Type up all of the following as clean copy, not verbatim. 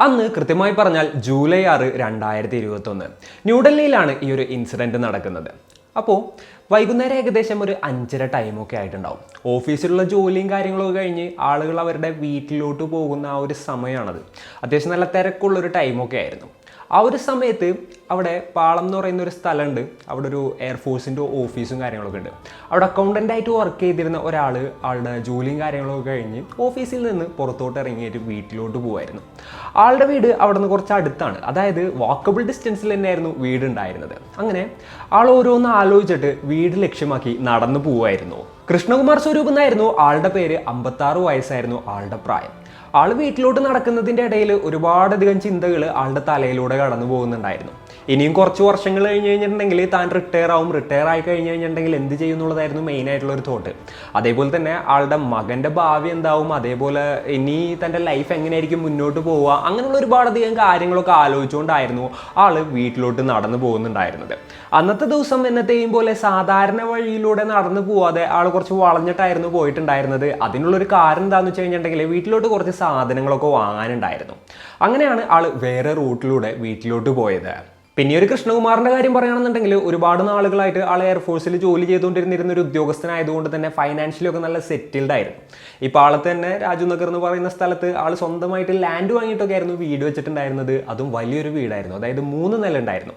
അന്ന് കൃത്യമായി പറഞ്ഞാൽ ജൂലൈ 6, 2021 ന്യൂഡൽഹിയിലാണ് ഈ ഒരു ഇൻസിഡൻറ്റ് നടക്കുന്നത്. അപ്പോൾ വൈകുന്നേരം ഏകദേശം ഒരു 5:30 ടൈമൊക്കെ ആയിട്ടുണ്ടാവും. ഓഫീസിലുള്ള ജോലിയും കാര്യങ്ങളൊക്കെ കഴിഞ്ഞ് ആളുകൾ അവരുടെ വീട്ടിലോട്ട് പോകുന്ന ആ ഒരു സമയമാണത്. അത്യാവശ്യം നല്ല തിരക്കുള്ളൊരു ടൈമൊക്കെ ആയിരുന്നു. ആ ഒരു സമയത്ത് അവിടെ പാളം എന്ന് പറയുന്ന ഒരു സ്ഥലമുണ്ട്. അവിടെ ഒരു എയർഫോഴ്സിൻ്റെ ഓഫീസും കാര്യങ്ങളൊക്കെ ഉണ്ട്. അവിടെ അക്കൗണ്ടൻ്റായിട്ട് വർക്ക് ചെയ്തിരുന്ന ഒരാൾ ആളുടെ ജോലിയും കാര്യങ്ങളൊക്കെ കഴിഞ്ഞ് ഓഫീസിൽ നിന്ന് പുറത്തോട്ട് ഇറങ്ങിയിട്ട് വീട്ടിലോട്ട് പോകുമായിരുന്നു. ആളുടെ വീട് അവിടെ നിന്ന് കുറച്ച് അടുത്താണ്, അതായത് വാക്കബിൾ ഡിസ്റ്റൻസിൽ തന്നെയായിരുന്നു വീട് ഉണ്ടായിരുന്നത്. അങ്ങനെ ആൾ ഓരോന്ന് ആലോചിച്ചിട്ട് വീട് ലക്ഷ്യമാക്കി നടന്നു പോവുമായിരുന്നു. കൃഷ്ണകുമാർ സ്വരൂപ് എന്നായിരുന്നു ആളുടെ പേര്. 56 വയസ്സായിരുന്നു ആളുടെ പ്രായം. ആൾ വീട്ടിലോട്ട് നടക്കുന്നതിൻ്റെ ഇടയിൽ ഒരുപാടധികം ചിന്തകൾ ആളുടെ തലയിലൂടെ കടന്നു പോകുന്നുണ്ടായിരുന്നു. ഇനിയും കുറച്ച് വർഷങ്ങൾ കഴിഞ്ഞ് കഴിഞ്ഞിട്ടുണ്ടെങ്കിൽ താൻ റിട്ടയർ ആയി കഴിഞ്ഞ് കഴിഞ്ഞിട്ടുണ്ടെങ്കിൽ എന്ത് ചെയ്യും എന്നുള്ളതായിരുന്നു മെയിൻ ആയിട്ടുള്ള ഒരു തോട്ട്. അതേപോലെ തന്നെ ആളുടെ മകൻ്റെ ഭാവി എന്താവും, അതേപോലെ ഇനി തൻ്റെ ലൈഫ് എങ്ങനെയായിരിക്കും മുന്നോട്ട് പോവുക, അങ്ങനെയുള്ള ഒരുപാടധികം കാര്യങ്ങളൊക്കെ ആലോചിച്ചുകൊണ്ടായിരുന്നു ആൾ വീട്ടിലോട്ട് നടന്നു പോകുന്നുണ്ടായിരുന്നത്. അന്നത്തെ ദിവസം എന്നത്തെയും പോലെ സാധാരണ വഴിയിലൂടെ നടന്നു പോവാതെ ആൾ കുറച്ച് വളഞ്ഞിട്ടായിരുന്നു പോയിട്ടുണ്ടായിരുന്നത്. അതിനുള്ളൊരു കാരണം എന്താണെന്ന് വെച്ച് കഴിഞ്ഞിട്ടുണ്ടെങ്കിൽ വീട്ടിലോട്ട് കുറച്ച് സാധനങ്ങളൊക്കെ വാങ്ങാനുണ്ടായിരുന്നു. അങ്ങനെയാണ് ആൾ വേറെ റൂട്ടിലൂടെ വീട്ടിലോട്ട് പോയത്. പിന്നെ ഒരു കൃഷ്ണകുമാറിൻ്റെ കാര്യം പറയുകയാണെന്നുണ്ടെങ്കിൽ ഒരുപാട് നാളുകളായിട്ട് ആൾ എയർഫോഴ്സിൽ ജോലി ചെയ്തുകൊണ്ടിരുന്ന ഒരു ഉദ്യോഗസ്ഥനായതുകൊണ്ട് തന്നെ ഫൈനാൻഷ്യലി ഒക്കെ നല്ല സെറ്റിൽഡ് ആയിരുന്നു. ഇപ്പോൾ ആളെ തന്നെ രാജു നഗർ എന്ന് പറയുന്ന സ്ഥലത്ത് ആൾ സ്വന്തമായിട്ട് ലാൻഡ് വാങ്ങിയിട്ടൊക്കെ ആയിരുന്നു വീട് വെച്ചിട്ടുണ്ടായിരുന്നത്. അതും വലിയൊരു വീടായിരുന്നു, അതായത് 3 നില ഉണ്ടായിരുന്നു.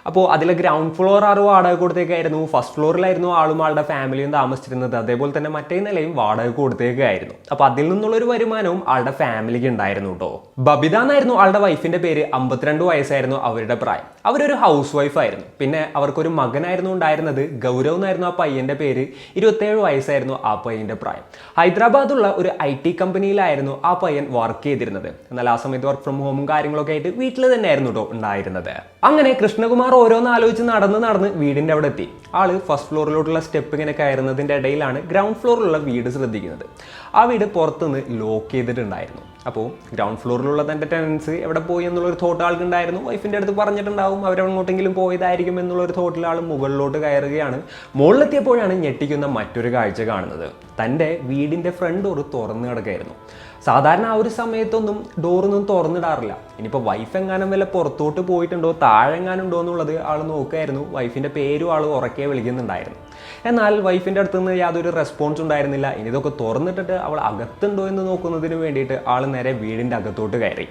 അപ്പോൾ അതിലെ ഗ്രൗണ്ട് ഫ്ലോർ ആറ് വാടക കൊടുത്തേക്കായിരുന്നു. ഫസ്റ്റ് ഫ്ലോറിലായിരുന്നു ആളും ആളുടെ ഫാമിലിയും താമസിച്ചിരുന്നത്. അതേപോലെ തന്നെ മറ്റേ നിലയും വാടക കൊടുത്തേക്കായിരുന്നു. അപ്പോൾ അതിൽ നിന്നുള്ളൊരു വരുമാനവും ആളുടെ ഫാമിലിക്ക് ഉണ്ടായിരുന്നു കേട്ടോ. ബബിത എന്നായിരുന്നു ആളുടെ വൈഫിൻ്റെ പേര്. 52 വയസ്സായിരുന്നു അവരുടെ പ്രായം. അവരൊരു ഹൗസ് വൈഫായിരുന്നു. പിന്നെ അവർക്കൊരു മകനായിരുന്നു ഉണ്ടായിരുന്നത്. ഗൗരവ് എന്നായിരുന്നു ആ പയ്യൻ്റെ പേര്. 27 വയസ്സായിരുന്നു ആ പയ്യൻ്റെ പ്രായം. ഹൈദരാബാദുള്ള ഒരു IT കമ്പനിയിലായിരുന്നു ആ പയ്യൻ വർക്ക് ചെയ്തിരുന്നത്. എന്നാൽ ആ സമയത്ത് വർക്ക് ഫ്രം ഹോമും കാര്യങ്ങളൊക്കെ ആയിട്ട് വീട്ടിൽ തന്നെയായിരുന്നു കേട്ടോ ഉണ്ടായിരുന്നത്. അങ്ങനെ കൃഷ്ണകുമാർ ഓരോന്ന് ആലോചിച്ച് നടന്ന് വീടിൻ്റെ അവിടെ എത്തി. ആള് ഫസ്റ്റ് ഫ്ലോറിലോട്ടുള്ള സ്റ്റെപ്പ് ഇങ്ങനെ കയറുന്നതിൻ്റെ ഇടയിലാണ് ഗ്രൗണ്ട് ഫ്ലോറിലുള്ള വീട് ശ്രദ്ധിക്കുന്നത്. ആ വീട് പുറത്തുനിന്ന് ലോക്ക് ചെയ്തിട്ടുണ്ടായിരുന്നു. അപ്പോൾ ഗ്രൗണ്ട് ഫ്ലോറിലുള്ള തൻ്റെ ടെനൻസ് എവിടെ പോയി എന്നുള്ളൊരു തോട്ട് ആൾക്കുണ്ടായിരുന്നു. വൈഫിൻ്റെ അടുത്ത് പറഞ്ഞിട്ടുണ്ടാവും അവരെങ്ങോട്ടെങ്കിലും പോയതായിരിക്കും എന്നുള്ളൊരു തോട്ടിൽ ആൾ മുകളിലോട്ട് കയറുകയാണ്. മുകളിലെത്തിയപ്പോഴാണ് ഞെട്ടിക്കുന്ന മറ്റൊരു കാഴ്ച കാണുന്നത്. തൻ്റെ വീടിൻ്റെ ഫ്രണ്ട് ഡോർ തുറന്നു കിടക്കുകയായിരുന്നു. സാധാരണ ആ ഒരു സമയത്തൊന്നും ഡോറൊന്നും തുറന്നിടാറില്ല. ഇനിയിപ്പോൾ വൈഫ് എങ്ങാനും വല്ല പുറത്തോട്ട് പോയിട്ടുണ്ടോ താഴെങ്ങാനുണ്ടോ എന്നുള്ളത് ആൾ നോക്കുകയായിരുന്നു. വൈഫിൻ്റെ പേരും ആൾ ഉറക്കെ വിളിക്കുന്നുണ്ടായിരുന്നു. എന്നാൽ വൈഫിൻ്റെ അടുത്ത് നിന്ന് യാതൊരു റെസ്പോൺസ് ഉണ്ടായിരുന്നില്ല. ഇനി ഇതൊക്കെ തുറന്നിട്ടിട്ട് അവൾ അകത്തുണ്ടോ എന്ന് നോക്കുന്നതിന് വേണ്ടിയിട്ട് ആൾ നേരെ വീടിൻ്റെ അകത്തോട്ട് കയറി.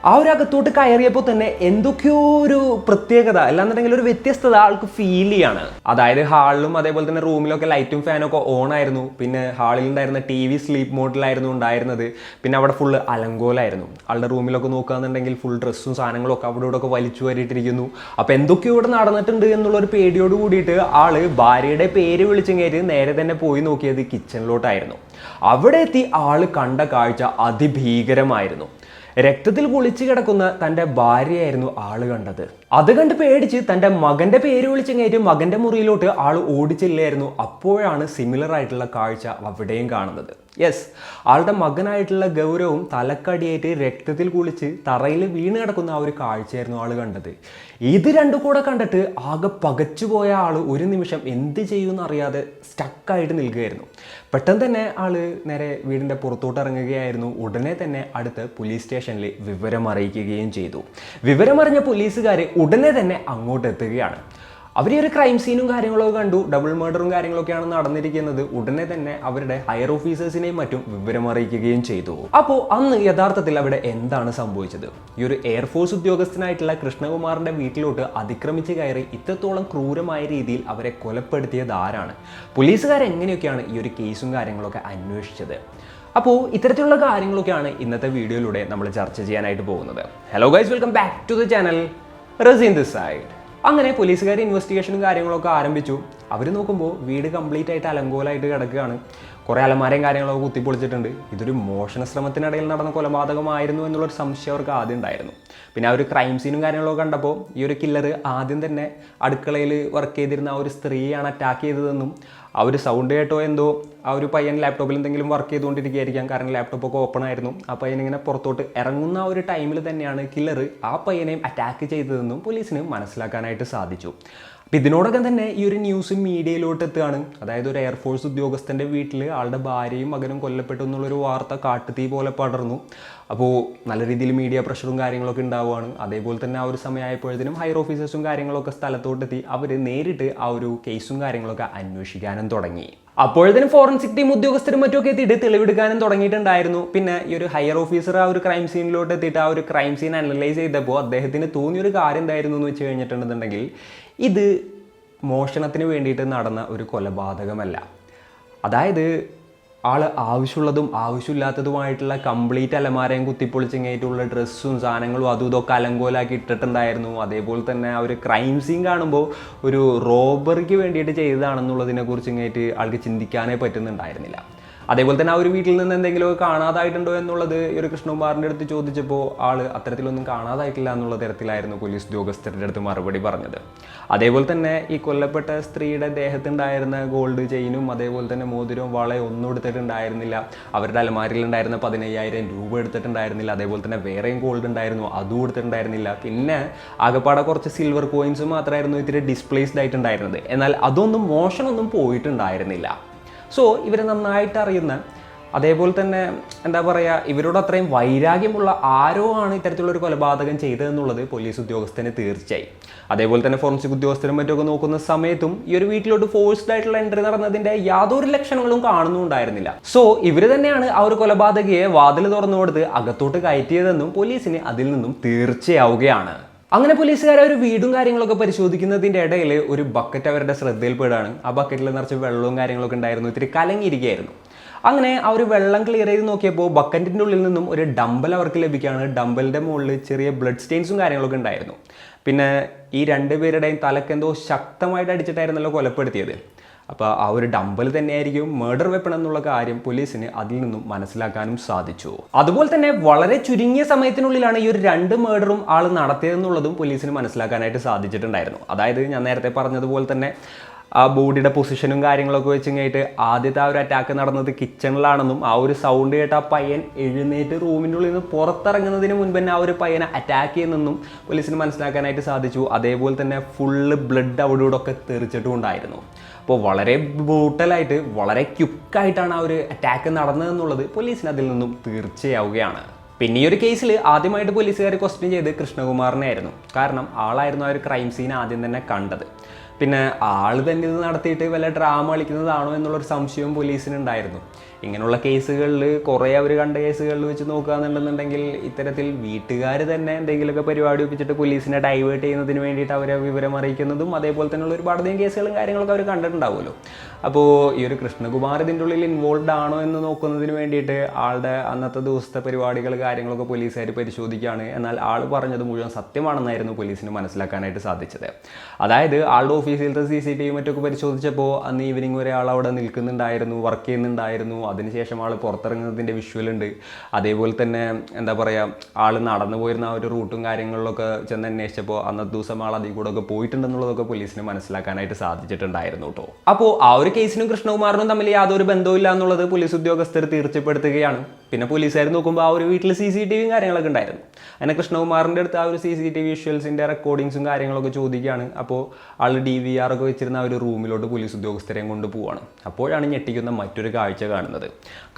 ആ ഒരു അകത്തോട്ട് കയറിയപ്പോൾ തന്നെ എന്തൊക്കെയോ ഒരു പ്രത്യേകത, അല്ലാന്നുണ്ടെങ്കിൽ ഒരു വ്യത്യസ്തത ആൾക്ക് ഫീൽ ചെയ്യാണ്. അതായത് ഹാളിലും അതേപോലെ തന്നെ റൂമിലൊക്കെ ലൈറ്റും ഫാനൊക്കെ ഓൺ ആയിരുന്നു. പിന്നെ ഹാളിൽ ഉണ്ടായിരുന്ന TV സ്ലീപ്പ് മോഡിലായിരുന്നു ഉണ്ടായിരുന്നത്. പിന്നെ അവിടെ ഫുള്ള് അലങ്കോലായിരുന്നു. ആളുടെ റൂമിലൊക്കെ നോക്കുകയാണെന്നുണ്ടെങ്കിൽ ഫുൾ ഡ്രസ്സും സാധനങ്ങളൊക്കെ അവിടെ ഇവിടെ ഒക്കെ വലിച്ചു വരിയിട്ടിരിക്കുന്നു. അപ്പോൾ എന്തൊക്കെയോ ഇവിടെ നടന്നിട്ടുണ്ട് എന്നുള്ളൊരു പേടിയോട് കൂടിയിട്ട് ആള് ഭാര്യയുടെ പേര് വിളിച്ചും കയറി നേരെ തന്നെ പോയി നോക്കിയത് കിച്ചണിലോട്ടായിരുന്നു. അവിടെ എത്തി ആള് കണ്ട കാഴ്ച അതിഭീകരമായിരുന്നു. രക്തത്തിൽ കുളിച്ച് കിടക്കുന്ന തൻ്റെ ഭാര്യയായിരുന്നു ആള് കണ്ടത്. അത് കണ്ട് പേടിച്ച് തൻ്റെ മകൻ്റെ പേര് വിളിച്ച് കയറ്റി മകൻ്റെ മുറിയിലോട്ട് ആൾ ഓടിച്ചില്ലായിരുന്നു. അപ്പോഴാണ് സിമിലർ ആയിട്ടുള്ള കാഴ്ച അവിടെയും കാണുന്നത്. യെസ്, ആളുടെ മകനായിട്ടുള്ള ഗൗരവും തലക്കടിയായിട്ട് രക്തത്തിൽ കുളിച്ച് തറയിൽ വീണ് കിടക്കുന്ന ആ ഒരു കാഴ്ചയായിരുന്നു ആൾ കണ്ടത്. ഇത് രണ്ടും കൂടെ കണ്ടിട്ട് ആകെ പകച്ചുപോയ ആൾ ഒരു നിമിഷം എന്ത് ചെയ്യുമെന്ന് അറിയാതെ സ്റ്റക്കായിട്ട് നിൽക്കുകയായിരുന്നു. പെട്ടെന്ന് തന്നെ ആൾ നേരെ വീടിൻ്റെ പുറത്തോട്ട് ഇറങ്ങുകയായിരുന്നു. ഉടനെ തന്നെ അടുത്ത് പോലീസ് സ്റ്റേഷനിൽ വിവരം അറിയിക്കുകയും ചെയ്തു. വിവരമറിഞ്ഞ പോലീസുകാർ ഉടനെ തന്നെ അങ്ങോട്ട് എത്തുകയാണ്. അവർ ഒരു ക്രൈം സീനും കാര്യങ്ങളൊക്കെ കണ്ടു. ഡബിൾ മർഡറും കാര്യങ്ങളൊക്കെയാണ് നടന്നിരിക്കുന്നത്. ഉടനെ തന്നെ അവരുടെ ഹയർ ഓഫീസേഴ്സിനെയും മറ്റും വിവരമറിയിക്കുകയും ചെയ്തു. അപ്പോൾ അന്ന് യഥാർത്ഥത്തിൽ അവിടെ എന്താണ് സംഭവിച്ചത്? ഈ ഒരു എയർഫോഴ്സ് ഉദ്യോഗസ്ഥനായിട്ടുള്ള കൃഷ്ണകുമാറിൻ്റെ വീട്ടിലോട്ട് അതിക്രമിച്ച് കയറി ഇത്രത്തോളം ക്രൂരമായ രീതിയിൽ അവരെ കൊലപ്പെടുത്തിയത് ആരാണ്? പോലീസുകാരെങ്ങനെയൊക്കെയാണ് ഈ ഒരു കേസും കാര്യങ്ങളൊക്കെ അന്വേഷിച്ചത്? അപ്പോൾ ഇത്തരത്തിലുള്ള കാര്യങ്ങളൊക്കെയാണ് ഇന്നത്തെ വീഡിയോയിലൂടെ നമ്മൾ ചർച്ച ചെയ്യാനായിട്ട് പോകുന്നത്. Hello guys, welcome back to the channel. Razeen this side. അങ്ങനെ പോലീസുകാർ ഇൻവെസ്റ്റിഗേഷനും കാര്യങ്ങളൊക്കെ ആരംഭിച്ചു. അവർ നോക്കുമ്പോൾ വീട് കംപ്ലീറ്റ് ആയിട്ട് അലങ്കോലായിട്ട് കിടക്കുകയാണ്. കുറേ അലമാരയും കാര്യങ്ങളൊക്കെ കുത്തിപ്പൊളിച്ചിട്ടുണ്ട്. ഇതൊരു മോഷണ ശ്രമത്തിനിടയിൽ നടന്ന കൊലപാതകമായിരുന്നു എന്നുള്ളൊരു സംശയം അവർക്ക് ആദ്യം ഉണ്ടായിരുന്നു. പിന്നെ ആ ഒരു ക്രൈം സീനും കാര്യങ്ങളൊക്കെ കണ്ടപ്പോൾ ഈ ഒരു കില്ലർ ആദ്യം തന്നെ അടുക്കളയിൽ വർക്ക് ചെയ്തിരുന്ന ആ ഒരു സ്ത്രീയാണ് അറ്റാക്ക് ചെയ്തതെന്നും ആ ഒരു സൗണ്ട് കേട്ടോ എന്തോ ആ ഒരു പയ്യൻ ലാപ്ടോപ്പിൽ എന്തെങ്കിലും വർക്ക് ചെയ്തുകൊണ്ടിരിക്കുകയായിരിക്കാം. കാരണം ലാപ്ടോപ്പൊക്കെ ഓപ്പൺ ആയിരുന്നു. ആ പയ്യൻ ഇങ്ങനെ പുറത്തോട്ട് ഇറങ്ങുന്ന ആ ഒരു ടൈമിൽ തന്നെയാണ് കില്ലർ ആ പയ്യനെയും അറ്റാക്ക് ചെയ്തതെന്നും പോലീസിന് മനസ്സിലാക്കാനായിട്ട് സാധിച്ചു. അപ്പം ഇതിനോടൊക്കെ തന്നെ ഈ ഒരു ന്യൂസ് മീഡിയയിലോട്ട് എത്തുകയാണ്. അതായത് ഒരു എയർഫോഴ്സ് ഉദ്യോഗസ്ഥൻ്റെ വീട്ടിൽ ആളുടെ ഭാര്യയും മകനും കൊല്ലപ്പെട്ടു എന്നുള്ളൊരു വാർത്ത കാട്ടുതീ പോലെ പടർന്നു. അപ്പോൾ നല്ല രീതിയിൽ മീഡിയ പ്രഷറും കാര്യങ്ങളൊക്കെ ഉണ്ടാവുകയാണ്. അതേപോലെ തന്നെ ആ ഒരു സമയമായപ്പോഴത്തേനും ഹയർ ഓഫീസേഴ്സും കാര്യങ്ങളൊക്കെ സ്ഥലത്തോട്ടെത്തി അവർ നേരിട്ട് ആ ഒരു കേസും കാര്യങ്ങളൊക്കെ അന്വേഷിക്കാനും തുടങ്ങി. അപ്പോഴത്തേനും ഫോറൻസിക് ടീം ഉദ്യോഗസ്ഥരും മറ്റുമൊക്കെ എത്തിയിട്ട് തെളിവെടുക്കാനും തുടങ്ങിയിട്ടുണ്ടായിരുന്നു. പിന്നെ ഈ ഒരു ഹയർ ഓഫീസർ ആ ഒരു ക്രൈം സീനിലോട്ട് എത്തിയിട്ട് ആ ഒരു ക്രൈം സീൻ അനലൈസ് ചെയ്തപ്പോൾ അദ്ദേഹത്തിന് തോന്നിയൊരു കാര്യം എന്തായിരുന്നു എന്ന് വെച്ച് കഴിഞ്ഞിട്ടുണ്ടെന്നുണ്ടെങ്കിൽ ഇത് മോഷണത്തിന് വേണ്ടിയിട്ട് നടന്ന ഒരു കൊലപാതകമല്ല. അതായത് ആള് ആവശ്യമുള്ളതും ആവശ്യമില്ലാത്തതുമായിട്ടുള്ള കംപ്ലീറ്റ് അലമാരയും കുത്തിപ്പൊളിച്ചിങ്ങായിട്ടുള്ള ഡ്രസ്സും സാധനങ്ങളും അതും ഇതൊക്കെ അലങ്കോലാക്കി ഇട്ടിട്ടുണ്ടായിരുന്നു. അതേപോലെ തന്നെ ആ ഒരു ക്രൈം സീൻ കാണുമ്പോൾ ഒരു റോബറിക്ക് വേണ്ടിയിട്ട് ചെയ്തതാണെന്നുള്ളതിനെ കുറിച്ച് ഇങ്ങായിട്ട് ആൾക്ക് ചിന്തിക്കാനേ പറ്റുന്നുണ്ടായിരുന്നില്ല. അതേപോലെ തന്നെ ആ ഒരു വീട്ടിൽ നിന്ന് എന്തെങ്കിലുമൊക്കെ കാണാതായിട്ടുണ്ടോ എന്നുള്ളത് ഈ ഒരു കൃഷ്ണകുമാറിൻ്റെ അടുത്ത് ചോദിച്ചപ്പോൾ ആള് അത്തരത്തിലൊന്നും കാണാതായിട്ടില്ല എന്നുള്ള തരത്തിലായിരുന്നു പോലീസ് ഉദ്യോഗസ്ഥരുടെ അടുത്ത് മറുപടി പറഞ്ഞത്. അതേപോലെ തന്നെ ഈ കൊല്ലപ്പെട്ട സ്ത്രീയുടെ ദേഹത്തുണ്ടായിരുന്ന ഗോൾഡ് ചെയിനും അതേപോലെ തന്നെ മോതിരവും വളയും ഒന്നും എടുത്തിട്ടുണ്ടായിരുന്നില്ല. അവരുടെ അലമാരിയിൽ ഉണ്ടായിരുന്ന 15,000 രൂപ എടുത്തിട്ടുണ്ടായിരുന്നില്ല. അതേപോലെ തന്നെ വേറെയും ഗോൾഡ് ഉണ്ടായിരുന്നു, അതും എടുത്തിട്ടുണ്ടായിരുന്നില്ല. പിന്നെ ആകെപ്പാടെ കുറച്ച് സിൽവർ കോയിൻസ് മാത്രമായിരുന്നു ഇത്തിരി ഡിസ്പ്ലേസ്ഡ് ആയിട്ടുണ്ടായിരുന്നത്. എന്നാൽ അതൊന്നും മോഷണമൊന്നും പോയിട്ടുണ്ടായിരുന്നില്ല. സോ ഇവരെ നന്നായിട്ട് അറിയുന്ന, അതേപോലെ തന്നെ എന്താ പറയുക, ഇവരോട് അത്രയും വൈരാഗ്യമുള്ള ആരോ ആണ് ഇത്തരത്തിലുള്ളൊരു കൊലപാതകം ചെയ്തതെന്നുള്ളത് പോലീസ് ഉദ്യോഗസ്ഥന് തീർച്ചയായും. അതേപോലെ തന്നെ ഫോറൻസിക് ഉദ്യോഗസ്ഥരും മറ്റൊക്കെ നോക്കുന്ന സമയത്തും ഈ ഒരു വീട്ടിലോട്ട് ഫോഴ്സ്ഡ് ആയിട്ടുള്ള എൻട്രി നടന്നതിൻ്റെ യാതൊരു ലക്ഷണങ്ങളും കാണുന്നുണ്ടായിരുന്നില്ല. സോ ഇവർ തന്നെയാണ് ആ ഒരു കൊലപാതകയെ വാതിൽ തുറന്നു കൊടുത്ത് അകത്തോട്ട് കയറ്റിയതെന്നും പോലീസിന് അതിൽ നിന്നും തീർച്ചയാവുകയാണ്. അങ്ങനെ പോലീസുകാർ ഒരു വീടും കാര്യങ്ങളൊക്കെ പരിശോധിക്കുന്നതിൻ്റെ ഇടയിൽ ഒരു ബക്കറ്റ് അവരുടെ ശ്രദ്ധയിൽപ്പെടുകയാണ്. ആ ബക്കറ്റിൽ നിറച്ച് വെള്ളവും കാര്യങ്ങളൊക്കെ ഉണ്ടായിരുന്നു, ഇത്തിരി കലങ്ങിയിരിക്കുകയായിരുന്നു. അങ്ങനെ ആ ഒരു വെള്ളം ക്ലിയർ ചെയ്ത് നോക്കിയപ്പോൾ ബക്കറ്റിൻ്റെ ഉള്ളിൽ നിന്നും ഒരു ഡമ്പൽ അവർക്ക് ലഭിക്കുകയാണ്. ഡമ്പലിൻ്റെ മുകളിൽ ചെറിയ ബ്ലഡ് സ്റ്റെയിൻസും കാര്യങ്ങളൊക്കെ ഉണ്ടായിരുന്നു. പിന്നെ ഈ രണ്ടുപേരുടെയും തലക്കെന്തോ ശക്തമായിട്ട് അടിച്ചിട്ടായിരുന്നല്ലോ കൊലപ്പെടുത്തിയത്. അപ്പോൾ ആ ഒരു ഡമ്പൽ തന്നെയായിരിക്കും മർഡർ വെപ്പൺ എന്നുള്ള കാര്യം പോലീസിന് അതിൽ നിന്നും മനസ്സിലാക്കാനും സാധിച്ചു. അതുപോലെ തന്നെ വളരെ ചുരുങ്ങിയ സമയത്തിനുള്ളിലാണ് ഈ ഒരു 2 മർഡറും ആൾ നടത്തിയതെന്നുള്ളതും പോലീസിന് മനസ്സിലാക്കാനായിട്ട് സാധിച്ചിട്ടുണ്ടായിരുന്നു. അതായത് ഞാൻ നേരത്തെ പറഞ്ഞതുപോലെ തന്നെ ആ ബോഡിയുടെ പൊസിഷനും കാര്യങ്ങളൊക്കെ വെച്ചിങ്ങായിട്ട് ആദ്യത്തെ ആ ഒരു അറ്റാക്ക് നടന്നത് കിച്ചണിലാണെന്നും ആ ഒരു സൗണ്ട് കേട്ട് ആ പയ്യൻ എഴുന്നേറ്റ് റൂമിൻ്റെ ഉള്ളിൽ നിന്ന് പുറത്തിറങ്ങുന്നതിന് മുൻപ് തന്നെ ആ ഒരു പയ്യനെ അറ്റാക്ക് ചെയ്യുന്നെന്നും പോലീസിന് മനസ്സിലാക്കാനായിട്ട് സാധിച്ചു. അതേപോലെ തന്നെ ഫുള്ള് ബ്ലഡ് അവിടെ ഇവിടെ ഒക്കെ തെറിച്ചിട്ടും ഉണ്ടായിരുന്നു. അപ്പോൾ വളരെ ബ്രൂട്ടലായിട്ട് വളരെ ക്വിക്കായിട്ടാണ് ആ ഒരു അറ്റാക്ക് നടന്നതെന്നുള്ളത് പോലീസിന് അതിൽ നിന്നും തീർച്ചയാവുകയാണ്. പിന്നെ ഈ ഒരു കേസിൽ ആദ്യമായിട്ട് പോലീസുകാർ ക്വസ്റ്റ്യൻ ചെയ്ത് കൃഷ്ണകുമാറിനെ ആയിരുന്നു. കാരണം ആളായിരുന്നു ആ ഒരു ക്രൈം സീൻ ആദ്യം തന്നെ കണ്ടത്. പിന്നെ ആൾ തന്നെ ഇത് നടത്തിയിട്ട് വല്ല ഡ്രാമ കളിക്കുന്നതാണോ എന്നുള്ളൊരു സംശയവും പോലീസിനുണ്ടായിരുന്നു. ഇങ്ങനെയുള്ള കേസുകളിൽ കുറേ അവർ കണ്ട കേസുകളിൽ വെച്ച് നോക്കുകയെന്നുണ്ടെന്നുണ്ടെങ്കിൽ ഇത്തരത്തിൽ വീട്ടുകാർ തന്നെ എന്തെങ്കിലുമൊക്കെ പരിപാടി ഒപ്പിച്ചിട്ട് പോലീസിനെ ഡൈവേർട്ട് ചെയ്യുന്നതിന് വേണ്ടിയിട്ട് അവരെ വിവരം അറിയിക്കുന്നതും അതേപോലെ തന്നെയുള്ള ഒരുപാടധികം കേസുകളും കാര്യങ്ങളൊക്കെ അവർ കണ്ടിട്ടുണ്ടാവുമല്ലോ. അപ്പോൾ ഈ ഒരു കൃഷ്ണകുമാർ ഇതിൻ്റെ ഉള്ളിൽ ഇൻവോൾവ് ആണോ എന്ന് നോക്കുന്നതിന് വേണ്ടിയിട്ട് ആളുടെ അന്നത്തെ ദിവസത്തെ പരിപാടികൾ കാര്യങ്ങളൊക്കെ പോലീസുകാർ പരിശോധിക്കുകയാണ്. എന്നാൽ ആൾ പറഞ്ഞത് മുഴുവൻ സത്യമാണെന്നായിരുന്നു പോലീസിന് മനസ്സിലാക്കാനായിട്ട് സാധിച്ചത്. അതായത് ആളുടെ ഓഫീസിലത്തെ CCTV മറ്റൊക്കെ പരിശോധിച്ചപ്പോൾ അന്ന് ഈവനിങ് വരെ ആൾ അവിടെ നിൽക്കുന്നുണ്ടായിരുന്നു, വർക്ക് ചെയ്യുന്നുണ്ടായിരുന്നു. അതിനുശേഷം ആൾ പുറത്തിറങ്ങുന്നതിൻ്റെ വിഷ്വലുണ്ട്. അതേപോലെ തന്നെ എന്താ പറയുക, ആൾ നടന്നു പോയിരുന്ന ആ ഒരു റൂട്ടും കാര്യങ്ങളിലൊക്കെ ചെന്ന് അന്വേഷിച്ചപ്പോൾ അന്നത്തെ ദിവസം ആൾ അതിൽ കൂടെ ഒക്കെ പോയിട്ടുണ്ടെന്നുള്ളതൊക്കെ പോലീസിന് മനസ്സിലാക്കാനായിട്ട് സാധിച്ചിട്ടുണ്ടായിരുന്നു കേട്ടോ. അപ്പോൾ ആ ഒരു കേസിനും കൃഷ്ണകുമാറിനും തമ്മിൽ യാതൊരു ബന്ധവുമില്ല എന്നുള്ളത് പോലീസ് ഉദ്യോഗസ്ഥർ തീർച്ചപ്പെടുത്തുകയാണ്. പിന്നെ പോലീസുകാർ നോക്കുമ്പോൾ ആ ഒരു വീട്ടിൽ CCTVയും കാര്യങ്ങളൊക്കെ ഉണ്ടായിരുന്നു. അങ്ങനെ കൃഷ്ണകുമാറിൻ്റെ അടുത്ത് ആ ഒരു CCTV വിഷ്വൽസിൻ്റെ റെക്കോർഡിങ്സും കാര്യങ്ങളൊക്കെ ചോദിക്കുകയാണ്. അപ്പോൾ ആൾ DVR ഒക്കെ വെച്ചിരുന്ന ആ ഒരു റൂമിലോട്ട് പോലീസ് ഉദ്യോഗസ്ഥരെയും കൊണ്ട് പോവുകയാണ്. അപ്പോഴാണ് ഞെട്ടിക്കുന്ന മറ്റൊരു കാഴ്ച കാണുന്നത്.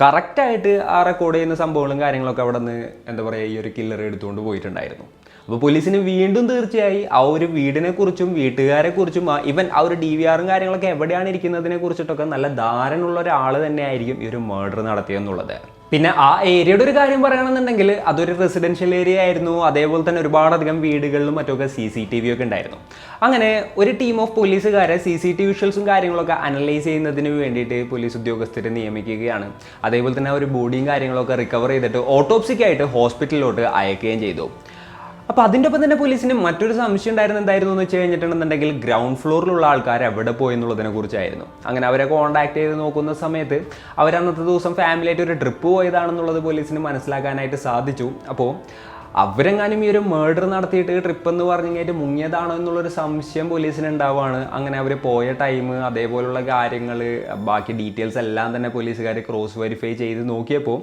കറക്റ്റായിട്ട് ആ റെക്കോർഡ് ചെയ്യുന്ന സംഭവങ്ങളും കാര്യങ്ങളൊക്കെ അവിടെ നിന്ന് എന്താ പറയുക ഈ ഒരു കില്ലർ എടുത്തുകൊണ്ട് പോയിട്ടുണ്ടായിരുന്നു. അപ്പോൾ പോലീസിന് വീണ്ടും തീർച്ചയായി ആ ഒരു വീടിനെ കുറിച്ചും വീട്ടുകാരെ കുറിച്ചും ഈവൻ ആ ഒരു DVRും കാര്യങ്ങളൊക്കെ എവിടെയാണ് ഇരിക്കുന്നതിനെ കുറിച്ചിട്ടൊക്കെ നല്ല ധാരണയുള്ള ഒരാൾ തന്നെയായിരിക്കും ഈ ഒരു മർഡർ നടത്തിയെന്നുള്ളത്. പിന്നെ ആ ഏരിയയുടെ ഒരു കാര്യം പറയുകയാണെന്നുണ്ടെങ്കിൽ അതൊരു റെസിഡൻഷ്യൽ ഏരിയ ആയിരുന്നു. അതേപോലെ തന്നെ ഒരുപാടധികം വീടുകളിലും മറ്റൊക്കെ CCTV ഒക്കെ ഉണ്ടായിരുന്നു. അങ്ങനെ ഒരു ടീം ഓഫ് പോലീസുകാരെ CCTV വിഷ്വൽസും കാര്യങ്ങളൊക്കെ അനലൈസ് ചെയ്യുന്നതിന് വേണ്ടിയിട്ട് പോലീസ് ഉദ്യോഗസ്ഥരെ നിയമിക്കുകയാണ്. അതേപോലെ തന്നെ ഒരു ബോഡിയും കാര്യങ്ങളൊക്കെ റിക്കവർ ചെയ്തിട്ട് ഓട്ടോപ്സിക്കായിട്ട് ഹോസ്പിറ്റലിലോട്ട് അയക്കുകയും ചെയ്തു. അപ്പോൾ അതിൻ്റെ ഒപ്പം തന്നെ പോലീസിന് മറ്റൊരു സംശയം ഉണ്ടായിരുന്നു. എന്തായിരുന്നു എന്ന് വെച്ച് കഴിഞ്ഞിട്ടുണ്ടെന്നുണ്ടെങ്കിൽ ഗ്രൗണ്ട് ഫ്ലോറിലുള്ള ആൾക്കാർ എവിടെ പോയി എന്നുള്ളതിനെ കുറിച്ചായിരുന്നു. അങ്ങനെ അവരെ കോൺടാക്ട് ചെയ്ത് നോക്കുന്ന സമയത്ത് അവരന്നത്തെ ദിവസം ഫാമിലിയായിട്ട് ഒരു ട്രിപ്പ് പോയതാണെന്നുള്ളത് പോലീസിന് മനസ്സിലാക്കാനായിട്ട് സാധിച്ചു. അപ്പോൾ അവരെങ്ങാനും ഈ ഒരു മർഡർ നടത്തിയിട്ട് ട്രിപ്പ് എന്ന് പറഞ്ഞു കഴിഞ്ഞാൽ മുങ്ങിയതാണോ എന്നുള്ളൊരു സംശയം പോലീസിന് ഉണ്ടാവുകയാണ്. അങ്ങനെ അവർ പോയ ടൈം അതേപോലുള്ള കാര്യങ്ങൾ ബാക്കി ഡീറ്റെയിൽസ് എല്ലാം തന്നെ പോലീസുകാർ ക്രോസ് വെരിഫൈ ചെയ്ത് നോക്കിയപ്പോൾ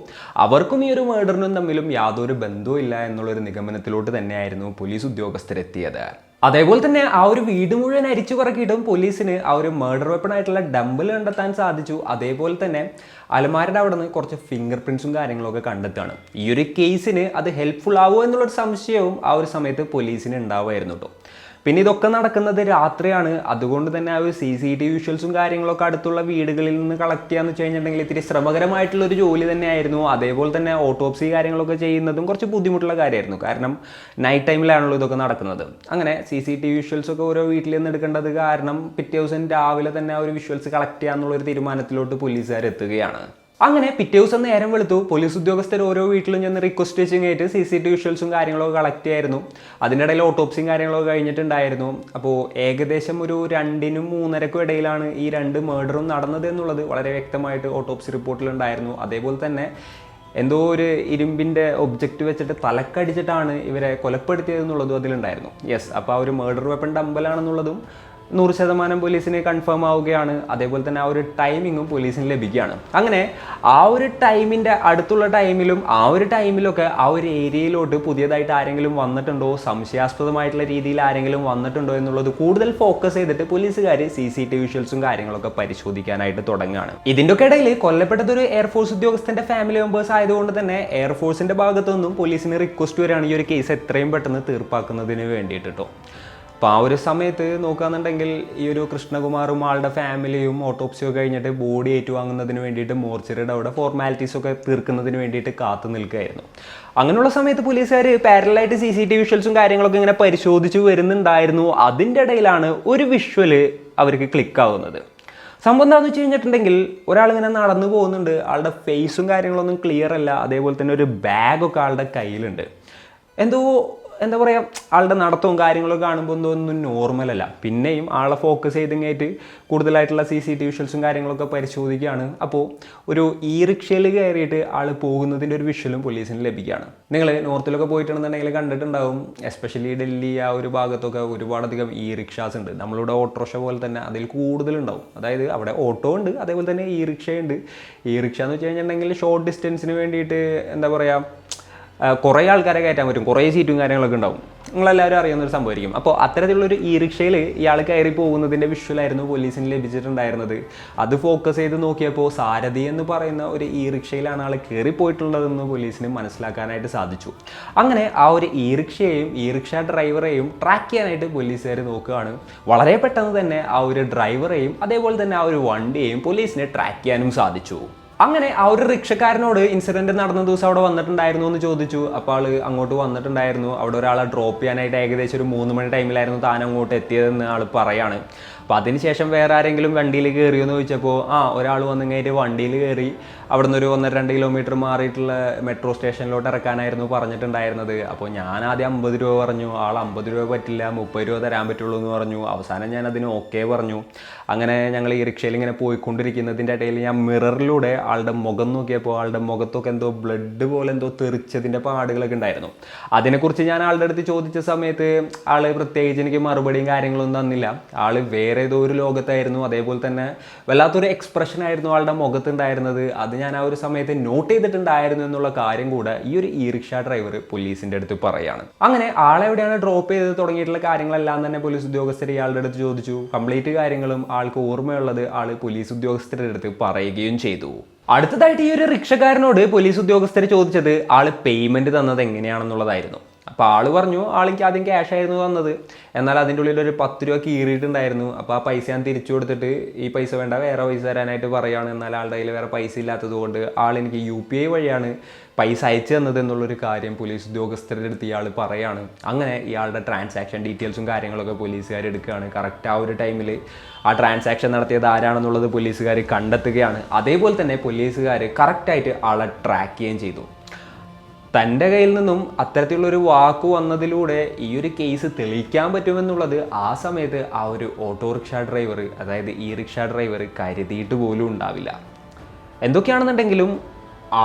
അവർക്കും ഈ ഒരു മർഡറിനും തമ്മിലും യാതൊരു ബന്ധവും ഇല്ല എന്നുള്ളൊരു നിഗമനത്തിലോട്ട് തന്നെയായിരുന്നു പോലീസ് ഉദ്യോഗസ്ഥരെത്തിയത്. അതേപോലെ തന്നെ ആ ഒരു വീട് മുഴുവൻ അരിച്ചു പറക്കിയിട്ടും പോലീസിന് ആ ഒരു മർഡർ വെപ്പൺ ആയിട്ടുള്ള ഡംബിൾ കണ്ടെത്താൻ സാധിച്ചു. അതേപോലെ തന്നെ അലമാരുടെ അവിടെ നിന്ന് കുറച്ച് ഫിംഗർ പ്രിൻസും കാര്യങ്ങളൊക്കെ കണ്ടെത്തുകയാണ്. ഈ ഒരു കേസിന് അത് ഹെൽപ്ഫുൾ ആവുമോ എന്നുള്ളൊരു സംശയവും ആ ഒരു സമയത്ത് പോലീസിന് ഉണ്ടാവുമായിരുന്നു കേട്ടോ. പിന്നെ ഇതൊക്കെ നടക്കുന്നത് രാത്രിയാണ്. അതുകൊണ്ട് തന്നെ ആ ഒരു CCTV വിഷ്വൽസും കാര്യങ്ങളൊക്കെ അടുത്തുള്ള വീടുകളിൽ നിന്ന് കളക്ട് ചെയ്യാന്ന് വെച്ച് കഴിഞ്ഞിട്ടുണ്ടെങ്കിൽ ഇത്തിരി ശ്രമകരമായിട്ടുള്ള ഒരു ജോലി തന്നെയായിരുന്നു. അതേപോലെ തന്നെ ഓട്ടോപ്സി കാര്യങ്ങളൊക്കെ ചെയ്യുന്നതും കുറച്ച് ബുദ്ധിമുട്ടുള്ള കാര്യമായിരുന്നു. കാരണം നൈറ്റ് ടൈമിലാണല്ലോ ഇതൊക്കെ നടക്കുന്നത്. അങ്ങനെ CCTV വിഷ്വൽസ് ഒക്കെ ഓരോ വീട്ടിൽ നിന്ന് എടുക്കേണ്ടത് കാരണം പിറ്റേ ദിവസം രാവിലെ തന്നെ ആ ഒരു വിഷ്വൽസ് കളക്ട് ചെയ്യാന്നുള്ളൊരു തീരുമാനത്തിലോട്ട് പോലീസുകാർ എത്തുകയാണ്. അങ്ങനെ പിറ്റേ ദിവസം നേരം വെളുത്തു. പോലീസ് ഉദ്യോഗസ്ഥർ ഓരോ വീട്ടിലും ചെന്ന് റിക്വസ്റ്റ് വെച്ചിങ്ങായിട്ട് CCTV വിഷ്വൽസും കാര്യങ്ങളൊക്കെ കളക്ട് ചെയ്യായിരുന്നു. അതിൻ്റെ ഇടയിൽ ഓട്ടോപ്സിയും കാര്യങ്ങളൊക്കെ കഴിഞ്ഞിട്ടുണ്ടായിരുന്നു. അപ്പോൾ ഏകദേശം ഒരു 2-നും 3:30ക്കും ഇടയിലാണ് ഈ 2 മർഡറും നടന്നത് എന്നുള്ളത് വളരെ വ്യക്തമായിട്ട് ഓട്ടോപ്സി റിപ്പോർട്ടിലുണ്ടായിരുന്നു. അതേപോലെ തന്നെ എന്തോ ഒരു ഇരുമ്പിൻ്റെ ഒബ്ജക്റ്റ് വെച്ചിട്ട് തലക്കടിച്ചിട്ടാണ് ഇവരെ കൊലപ്പെടുത്തിയതെന്നുള്ളതും അതിലുണ്ടായിരുന്നു. യെസ്, അപ്പോൾ ആ ഒരു മർഡർ വെപ്പൺ ഡംബലാണെന്നുള്ളതും 100% പോലീസിന് കൺഫേം ആവുകയാണ്. അതേപോലെ തന്നെ ആ ഒരു ടൈമിങ്ങും പോലീസിന് ലഭിക്കുകയാണ്. അങ്ങനെ ആ ഒരു ടൈമിൻ്റെ അടുത്തുള്ള ടൈമിലും ആ ഒരു ടൈമിലൊക്കെ ആ ഒരു ഏരിയയിലോട്ട് പുതിയതായിട്ട് ആരെങ്കിലും വന്നിട്ടുണ്ടോ, സംശയാസ്പദമായിട്ടുള്ള രീതിയിൽ ആരെങ്കിലും വന്നിട്ടുണ്ടോ എന്നുള്ളത് കൂടുതൽ ഫോക്കസ് ചെയ്തിട്ട് പോലീസുകാർ CCTV വിഷ്വൽസും കാര്യങ്ങളൊക്കെ പരിശോധിക്കാനായിട്ട് തുടങ്ങുകയാണ്. ഇതിൻ്റെ ഒക്കെ ഇടയിൽ കൊല്ലപ്പെട്ടത് ഒരു എയർഫോഴ്സ് ഉദ്യോഗസ്ഥൻ്റെ ഫാമിലി മെമ്പേഴ്സ് ആയതുകൊണ്ട് തന്നെ എയർഫോഴ്സിൻ്റെ ഭാഗത്തു നിന്നും പോലീസിന് റിക്വസ്റ്റ് വരികയാണ് ഈ ഒരു കേസ് എത്രയും പെട്ടെന്ന് തീർപ്പാക്കുന്നതിന് വേണ്ടിയിട്ട് കേട്ടോ. അപ്പോൾ ആ ഒരു സമയത്ത് നോക്കുകയാണെന്നുണ്ടെങ്കിൽ ഈ ഒരു കൃഷ്ണകുമാറും ആളുടെ ഫാമിലിയും ഓട്ടോപ്സിയൊക്കെ കഴിഞ്ഞിട്ട് ബോഡി ഏറ്റുവാങ്ങുന്നതിന് വേണ്ടിയിട്ട് മോർച്ചറിയുടെ അവിടെ ഫോർമാലിറ്റീസൊക്കെ തീർക്കുന്നതിന് വേണ്ടിയിട്ട് കാത്തു നിൽക്കുകയായിരുന്നു. അങ്ങനെയുള്ള സമയത്ത് പോലീസുകാർ പാരലായിട്ട് CCTV വിഷ്വൽസും കാര്യങ്ങളൊക്കെ ഇങ്ങനെ പരിശോധിച്ച് വരുന്നുണ്ടായിരുന്നു. അതിൻ്റെ ഇടയിലാണ് ഒരു വിഷ്വല് അവർക്ക് ക്ലിക്കാവുന്നത്. സംഭവം എന്താണെന്ന് വെച്ച് കഴിഞ്ഞിട്ടുണ്ടെങ്കിൽ ഒരാളിങ്ങനെ നടന്നു പോകുന്നുണ്ട്. ആളുടെ ഫേസും കാര്യങ്ങളൊന്നും ക്ലിയർ അല്ല. അതേപോലെ തന്നെ ഒരു ബാഗൊക്കെ ആളുടെ കയ്യിലുണ്ട്. എന്താ പറയുക, ആളുടെ നടത്തവും കാര്യങ്ങളൊക്കെ കാണുമ്പോൾ ഒന്നും നോർമലല്ല. പിന്നെയും ആളെ ഫോക്കസ് ചെയ്തിങ്ങായിട്ട് കൂടുതലായിട്ടുള്ള CCTV വിഷ്വൽസും കാര്യങ്ങളൊക്കെ പരിശോധിക്കുകയാണ്. അപ്പോൾ ഒരു റിക്ഷയിൽ കയറിയിട്ട് ആൾ പോകുന്നതിൻ്റെ ഒരു വിഷ്വലും പോലീസിന് ലഭിക്കുകയാണ്. നിങ്ങൾ നോർത്തിലൊക്കെ പോയിട്ടുണ്ടെന്നുണ്ടെങ്കിൽ കണ്ടിട്ടുണ്ടാവും, എസ്പെഷ്യലി ഡൽഹി ആ ഒരു ഭാഗത്തൊക്കെ ഒരുപാടധികം റിക്ഷാസ് ഉണ്ട്. നമ്മളിവിടെ ഓട്ടോറിക്ഷ പോലെ തന്നെ അതിൽ കൂടുതലുണ്ടാവും. അതായത് അവിടെ ഓട്ടോ ഉണ്ട്, അതേപോലെ തന്നെ റിക്ഷയുണ്ട്. റിക്ഷ എന്ന് വെച്ച് കഴിഞ്ഞിട്ടുണ്ടെങ്കിൽ ഷോർട്ട് ഡിസ്റ്റൻസിന് വേണ്ടിയിട്ട് എന്താ പറയുക, കുറേ ആൾക്കാരെ കയറ്റാൻ പറ്റും, കുറേ സീറ്റും കാര്യങ്ങളൊക്കെ ഉണ്ടാവും. നിങ്ങളെല്ലാവരും അറിയുന്നൊരു സംഭവമായിരിക്കും. അപ്പോൾ അത്തരത്തിലുള്ളൊരു റിക്ഷയിൽ ഇയാൾ കയറി പോകുന്നതിൻ്റെ വിഷ്വലായിരുന്നു പോലീസിന് ലഭിച്ചിട്ടുണ്ടായിരുന്നത്. അത് ഫോക്കസ് ചെയ്ത് നോക്കിയപ്പോൾ സാരഥി എന്ന് പറയുന്ന ഒരു റിക്ഷയിലാണ് ആൾ കയറിപ്പോയിട്ടുള്ളതെന്ന് പോലീസിന് മനസ്സിലാക്കാനായിട്ട് സാധിച്ചു. അങ്ങനെ ആ ഒരു റിക്ഷയെയും റിക്ഷ ഡ്രൈവറെയും ട്രാക്ക് ചെയ്യാനായിട്ട് പോലീസുകാർ നോക്കുകയാണ്. വളരെ പെട്ടെന്ന് തന്നെ ആ ഒരു ഡ്രൈവറെയും അതേപോലെ തന്നെ ആ ഒരു വണ്ടിയെയും പോലീസിനെ ട്രാക്ക് ചെയ്യാനും സാധിച്ചു. അങ്ങനെ ആ ഒരു റിക്ഷക്കാരനോട് ഇൻസിഡന്റ് നടന്ന ദിവസം അവിടെ വന്നിട്ടുണ്ടായിരുന്നു എന്ന് ചോദിച്ചു. അപ്പോൾ ആൾ അങ്ങോട്ട് വന്നിട്ടുണ്ടായിരുന്നു. അവിടെ ഒരാളെ ഡ്രോപ്പ് ചെയ്യാനായിട്ട് ഏകദേശം ഒരു 3 മണി ടൈമിലായിരുന്നു താൻ അങ്ങോട്ട് എത്തിയതെന്ന് ആൾ പറയാണ്. അപ്പോൾ അതിനുശേഷം വേറെ ആരെങ്കിലും വണ്ടിയിൽ കയറിയോ എന്ന് ചോദിച്ചപ്പോൾ ഒരാൾ വന്നിങ്ങായിട്ട് വണ്ടിയിൽ കയറി അവിടെ നിന്ന് ഒരു 1-2 കിലോമീറ്റർ മാറിയിട്ടുള്ള മെട്രോ സ്റ്റേഷനിലോട്ട് ഇറക്കാനായിരുന്നു പറഞ്ഞിട്ടുണ്ടായിരുന്നത്. അപ്പോൾ ഞാൻ ആദ്യം 50 രൂപ പറഞ്ഞു. ആൾ 50 രൂപ പറ്റില്ല, 30 രൂപ തരാൻ പറ്റുള്ളൂ എന്ന് പറഞ്ഞു. അവസാനം ഞാൻ അതിന് ഓക്കെ പറഞ്ഞു. അങ്ങനെ ഞങ്ങൾ റിക്ഷയിൽ ഇങ്ങനെ പോയിക്കൊണ്ടിരിക്കുന്നതിൻ്റെ ഇടയിൽ ഞാൻ മിററിലൂടെ ആളുടെ മുഖം നോക്കിയപ്പോൾ ആളുടെ മുഖത്തൊക്കെ എന്തോ ബ്ലഡ് പോലെ എന്തോ തെറിച്ചതിൻ്റെ പാടുകളൊക്കെ ഉണ്ടായിരുന്നു. അതിനെക്കുറിച്ച് ഞാൻ ആളുടെ അടുത്ത് ചോദിച്ച സമയത്ത് ആൾ പ്രത്യേകിച്ച് എനിക്ക് മറുപടിയും കാര്യങ്ങളൊന്നും തന്നില്ല. ആൾ വേറെ ഏതോ ഒരു ലോകത്തായിരുന്നു. അതേപോലെ തന്നെ വല്ലാത്തൊരു എക്സ്പ്രഷൻ ആയിരുന്നു ആളുടെ മുഖത്തുണ്ടായിരുന്നത്. അത് ഞാൻ ആ ഒരു സമയത്ത് നോട്ട് ചെയ്തിട്ടുണ്ടായിരുന്നു എന്നുള്ള കാര്യം കൂടെ ഈ ഒരു റിക്ഷ ഡ്രൈവർ പോലീസിൻ്റെ അടുത്ത് പറയാണ്. അങ്ങനെ ആളെ എവിടെയാണ് ഡ്രോപ്പ് ചെയ്ത് തുടങ്ങിയിട്ടുള്ള കാര്യങ്ങളെല്ലാം തന്നെ പോലീസ് ഉദ്യോഗസ്ഥർ ഇയാളുടെ അടുത്ത് ചോദിച്ചു. കംപ്ലീറ്റ് കാര്യങ്ങളും ആൾക്ക് ഓർമ്മയുള്ളത് ആൾ പോലീസ് ഉദ്യോഗസ്ഥരുടെ അടുത്ത് പറയുകയും ചെയ്തു. അടുത്തതായിട്ട് ഈ ഒരു റിക്ഷക്കാരനോട് പോലീസ് ഉദ്യോഗസ്ഥർ ചോദിച്ചത് ആൾ പേയ്മെന്റ് തന്നത് എങ്ങനെയാണെന്നുള്ളതായിരുന്നു. അപ്പോൾ ആൾ പറഞ്ഞു ആൾക്ക് ആദ്യം ക്യാഷ് ആയിരുന്നു തന്നത്, എന്നാൽ അതിൻ്റെ ഉള്ളിൽ ഒരു 10 രൂപ കീറിയിട്ടുണ്ടായിരുന്നു. അപ്പോൾ ആ പൈസ ഞാൻ തിരിച്ചു കൊടുത്തിട്ട് ഈ പൈസ വേണ്ട വേറെ പൈസ തരാനായിട്ട് പറയുകയാണ്. എന്നാൽ ആളുടെ കയ്യിൽ വേറെ പൈസ ഇല്ലാത്തത് കൊണ്ട് ആൾ എനിക്ക് UPI വഴിയാണ് പൈസ അയച്ചു തന്നത് എന്നുള്ളൊരു കാര്യം പോലീസ് ഉദ്യോഗസ്ഥരുടെ അടുത്ത് ഇയാൾ പറയാണ്. അങ്ങനെ ഇയാളുടെ ട്രാൻസാക്ഷൻ ഡീറ്റെയിൽസും കാര്യങ്ങളൊക്കെ പോലീസുകാർ എടുക്കുകയാണ്. കറക്റ്റ് ആ ഒരു ടൈമിൽ ആ ട്രാൻസാക്ഷൻ നടത്തിയത് ആരാണെന്നുള്ളത് പോലീസുകാർ കണ്ടെത്തുകയാണ്. അതേപോലെ തന്നെ പോലീസുകാർ കറക്റ്റായിട്ട് ആളെ ട്രാക്ക് ചെയ്യുകയും ചെയ്തു. തൻ്റെ കയ്യിൽ നിന്നും അത്തരത്തിലുള്ളൊരു വാക്ക് വന്നതിലൂടെ ഈ ഒരു കേസ് തെളിയിക്കാൻ പറ്റുമെന്നുള്ളത് ആ സമയത്ത് ആ ഒരു ഓട്ടോറിക്ഷ ഡ്രൈവർ, അതായത് റിക്ഷ ഡ്രൈവർ കരുതിയിട്ട് പോലും ഉണ്ടാവില്ല. എന്തൊക്കെയാണെന്നുണ്ടെങ്കിലും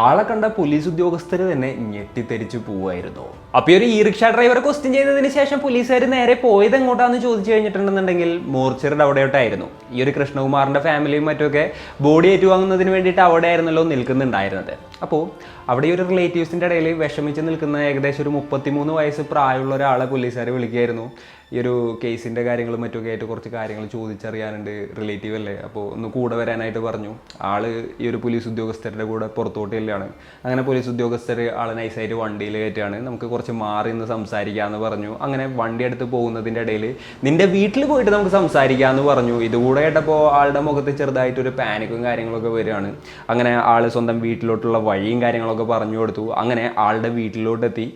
ആളെ കണ്ട പോലീസ് ഉദ്യോഗസ്ഥർ തന്നെ ഞെട്ടിത്തെരിച്ചു പോവായിരുന്നു. അപ്പോൾ ഈ ഒരു റിക്ഷ ഡ്രൈവറെ ക്വസ്റ്റ്യൻ ചെയ്തതിന് ശേഷം പോലീസുകാർ നേരെ പോയത് എങ്ങോട്ടാന്ന് ചോദിച്ചു കഴിഞ്ഞിട്ടുണ്ടെന്നുണ്ടെങ്കിൽ മോർച്ചറിയുടെ അവിടെയോട്ടായിരുന്നു. ഈ ഒരു കൃഷ്ണകുമാറിൻ്റെ ഫാമിലിയും മറ്റുമൊക്കെ ബോഡി ഏറ്റുവാങ്ങുന്നതിന് വേണ്ടിയിട്ട് അവിടെ ആയിരുന്നല്ലോ നിൽക്കുന്നുണ്ടായിരുന്നത്. അപ്പോൾ അവിടെ ഈ ഒരു റിലേറ്റീവ്സിൻ്റെ ഇടയിൽ വിഷമിച്ച് നിൽക്കുന്ന ഏകദേശം ഒരു 33 വയസ്സ് പ്രായമുള്ള ഒരാളെ പോലീസുകാർ വിളിക്കുകയായിരുന്നു. ഈ ഒരു കേസിൻ്റെ കാര്യങ്ങളും മറ്റൊക്കെ ആയിട്ട് കുറച്ച് കാര്യങ്ങൾ ചോദിച്ചറിയാനുണ്ട്, റിലേറ്റീവ് അല്ലേ, അപ്പോൾ ഒന്ന് കൂടെ വരാനായിട്ട് പറഞ്ഞു. ആള് ഈ ഒരു പോലീസ് ഉദ്യോഗസ്ഥരുടെ കൂടെ പുറത്തോട്ട് ചെല്ലുകയാണ്. അങ്ങനെ പോലീസ് ഉദ്യോഗസ്ഥർ ആളെ നൈസായിട്ട് വണ്ടിയിൽ കയറ്റുകയാണ്. നമുക്ക് കുറച്ച് മാറി നിന്ന് സംസാരിക്കാമെന്ന് പറഞ്ഞു. അങ്ങനെ വണ്ടി എടുത്ത് പോകുന്നതിൻ്റെ ഇടയിൽ നിൻ്റെ വീട്ടിൽ പോയിട്ട് നമുക്ക് സംസാരിക്കാമെന്ന് പറഞ്ഞു. ഇതുകൂടെ കേട്ടപ്പോൾ ആളുടെ മുഖത്ത് ചെറുതായിട്ടൊരു പാനിക്കും കാര്യങ്ങളൊക്കെ വരികയാണ്. അങ്ങനെ ആൾ സ്വന്തം വീട്ടിലോട്ടുള്ള വഴിയും കാര്യങ്ങളൊക്കെ പറഞ്ഞു കൊടുത്തു. അങ്ങനെ ആളുടെ വീട്ടിലോട്ടെത്തി.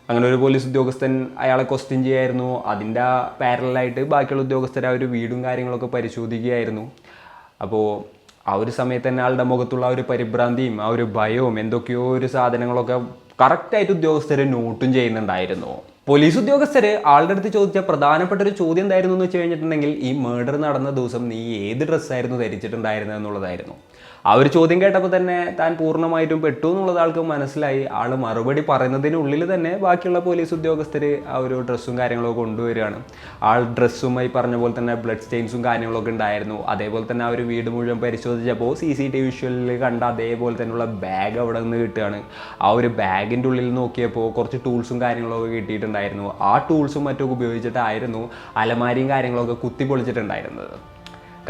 അങ്ങനെ ഒരു പോലീസ് ഉദ്യോഗസ്ഥൻ അയാളെ ക്വസ്റ്റ്യൻ ചെയ്യായിരുന്നു. അതിൻ്റെ പാരലായിട്ട് ബാക്കിയുള്ള ഉദ്യോഗസ്ഥർ ആ ഒരു വീടും കാര്യങ്ങളൊക്കെ പരിശോധിക്കുകയായിരുന്നു. അപ്പോൾ ആ ഒരു സമയത്ത് തന്നെ ആളുടെ മുഖത്തുള്ള ആ ഒരു പരിഭ്രാന്തിയും ആ ഒരു ഭയവും എന്തൊക്കെയോ ഒരു സാധനങ്ങളൊക്കെ കറക്റ്റായിട്ട് ഉദ്യോഗസ്ഥർ നോട്ടും ചെയ്യുന്നുണ്ടായിരുന്നു. പോലീസ് ഉദ്യോഗസ്ഥർ ആളുടെ അടുത്ത് ചോദിച്ച പ്രധാനപ്പെട്ട ഒരു ചോദ്യം എന്തായിരുന്നു എന്ന് വെച്ച് കഴിഞ്ഞിട്ടുണ്ടെങ്കിൽ, ഈ മേർഡർ നടന്ന ദിവസം നീ ഏത് ഡ്രസ്സായിരുന്നു ധരിച്ചിട്ടുണ്ടായിരുന്നത് എന്നുള്ളതായിരുന്നു. ആ ഒരു ചോദ്യം കേട്ടപ്പോൾ തന്നെ താൻ പൂർണ്ണമായിട്ടും പെട്ടു എന്നുള്ളത് ആൾക്ക് മനസ്സിലായി. ആൾ മറുപടി പറയുന്നതിനുള്ളിൽ തന്നെ ബാക്കിയുള്ള പോലീസ് ഉദ്യോഗസ്ഥർ ആ ഒരു ഡ്രസ്സും കാര്യങ്ങളൊക്കെ കൊണ്ടുവരികയാണ്. ആൾ ഡ്രസ്സുമായി പറഞ്ഞ പോലെ തന്നെ ബ്ലഡ് സ്റ്റെയിൻസും കാര്യങ്ങളൊക്കെ ഉണ്ടായിരുന്നു. അതേപോലെ തന്നെ ആ ഒരു വീട് മുഴുവൻ പരിശോധിച്ചപ്പോൾ CCTV വിഷ്വലിൽ കണ്ട അതേപോലെ തന്നെയുള്ള ബാഗ് അവിടെ നിന്ന് കിട്ടുകയാണ്. ആ ഒരു ബാഗിൻ്റെ ഉള്ളിൽ നോക്കിയപ്പോൾ കുറച്ച് ടൂൾസും കാര്യങ്ങളൊക്കെ കിട്ടിയിട്ടുണ്ടായിരുന്നു. ആ ടൂൾസും മറ്റൊക്കെ ഉപയോഗിച്ചിട്ടായിരുന്നു അലമാരിയും കാര്യങ്ങളൊക്കെ കുത്തി പൊളിച്ചിട്ടുണ്ടായിരുന്നത്.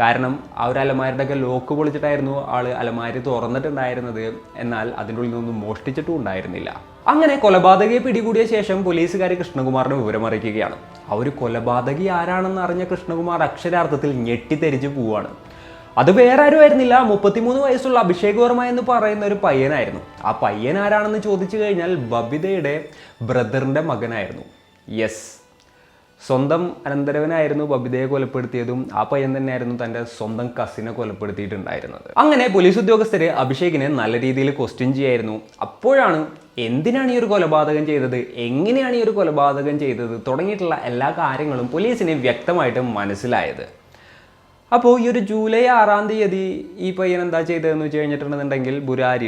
കാരണം ആ ഒരു അലമാരിയുടെയൊക്കെ ലോക്ക് പൊളിച്ചിട്ടായിരുന്നു ആൾ അലമാരി തുറന്നിട്ടുണ്ടായിരുന്നത്. എന്നാൽ അതിൻ്റെ ഉള്ളിൽ നിന്നൊന്നും മോഷ്ടിച്ചിട്ടും ഉണ്ടായിരുന്നില്ല. അങ്ങനെ കൊലപാതകയെ പിടികൂടിയ ശേഷം പോലീസുകാർ കൃഷ്ണകുമാറിനെ വിവരമറിയിക്കുകയാണ്. ആ ഒരു കൊലപാതകി ആരാണെന്ന് അറിഞ്ഞ കൃഷ്ണകുമാർ അക്ഷരാർത്ഥത്തിൽ ഞെട്ടിത്തെരിച്ച് പോവുകയാണ്. അത് വേറെ ആരും ആയിരുന്നില്ല, 33 വയസ്സുള്ള അഭിഷേക് വർമ്മ എന്ന് പറയുന്ന ഒരു പയ്യനായിരുന്നു. ആ പയ്യൻ ആരാണെന്ന് ചോദിച്ചു കഴിഞ്ഞാൽ ബബിതയുടെ ബ്രദറിൻ്റെ മകനായിരുന്നു. യെസ്, സ്വന്തം അനന്തരവനായിരുന്നു ബബിതയെ കൊലപ്പെടുത്തിയതും. ആ പയ്യൻ തന്നെയായിരുന്നു തൻ്റെ സ്വന്തം കസിനെ കൊലപ്പെടുത്തിയിട്ടുണ്ടായിരുന്നത്. അങ്ങനെ പോലീസ് ഉദ്യോഗസ്ഥർ അഭിഷേകിനെ നല്ല രീതിയിൽ ക്വസ്റ്റ്യൻ ചെയ്യായിരുന്നു. അപ്പോഴാണ് എന്തിനാണ് ഈ ഒരു കൊലപാതകം ചെയ്തത്, എങ്ങനെയാണ് ഈ ഒരു കൊലപാതകം ചെയ്തത് തുടങ്ങിയിട്ടുള്ള എല്ലാ കാര്യങ്ങളും പോലീസിന് വ്യക്തമായിട്ട് മനസ്സിലായത്. അപ്പോൾ ഈ ഒരു ജൂലൈ 6-ാം തീയതി ഈ പയ്യൻ എന്താ ചെയ്തതെന്ന് വെച്ച് കഴിഞ്ഞിട്ടുണ്ടെന്നുണ്ടെങ്കിൽ,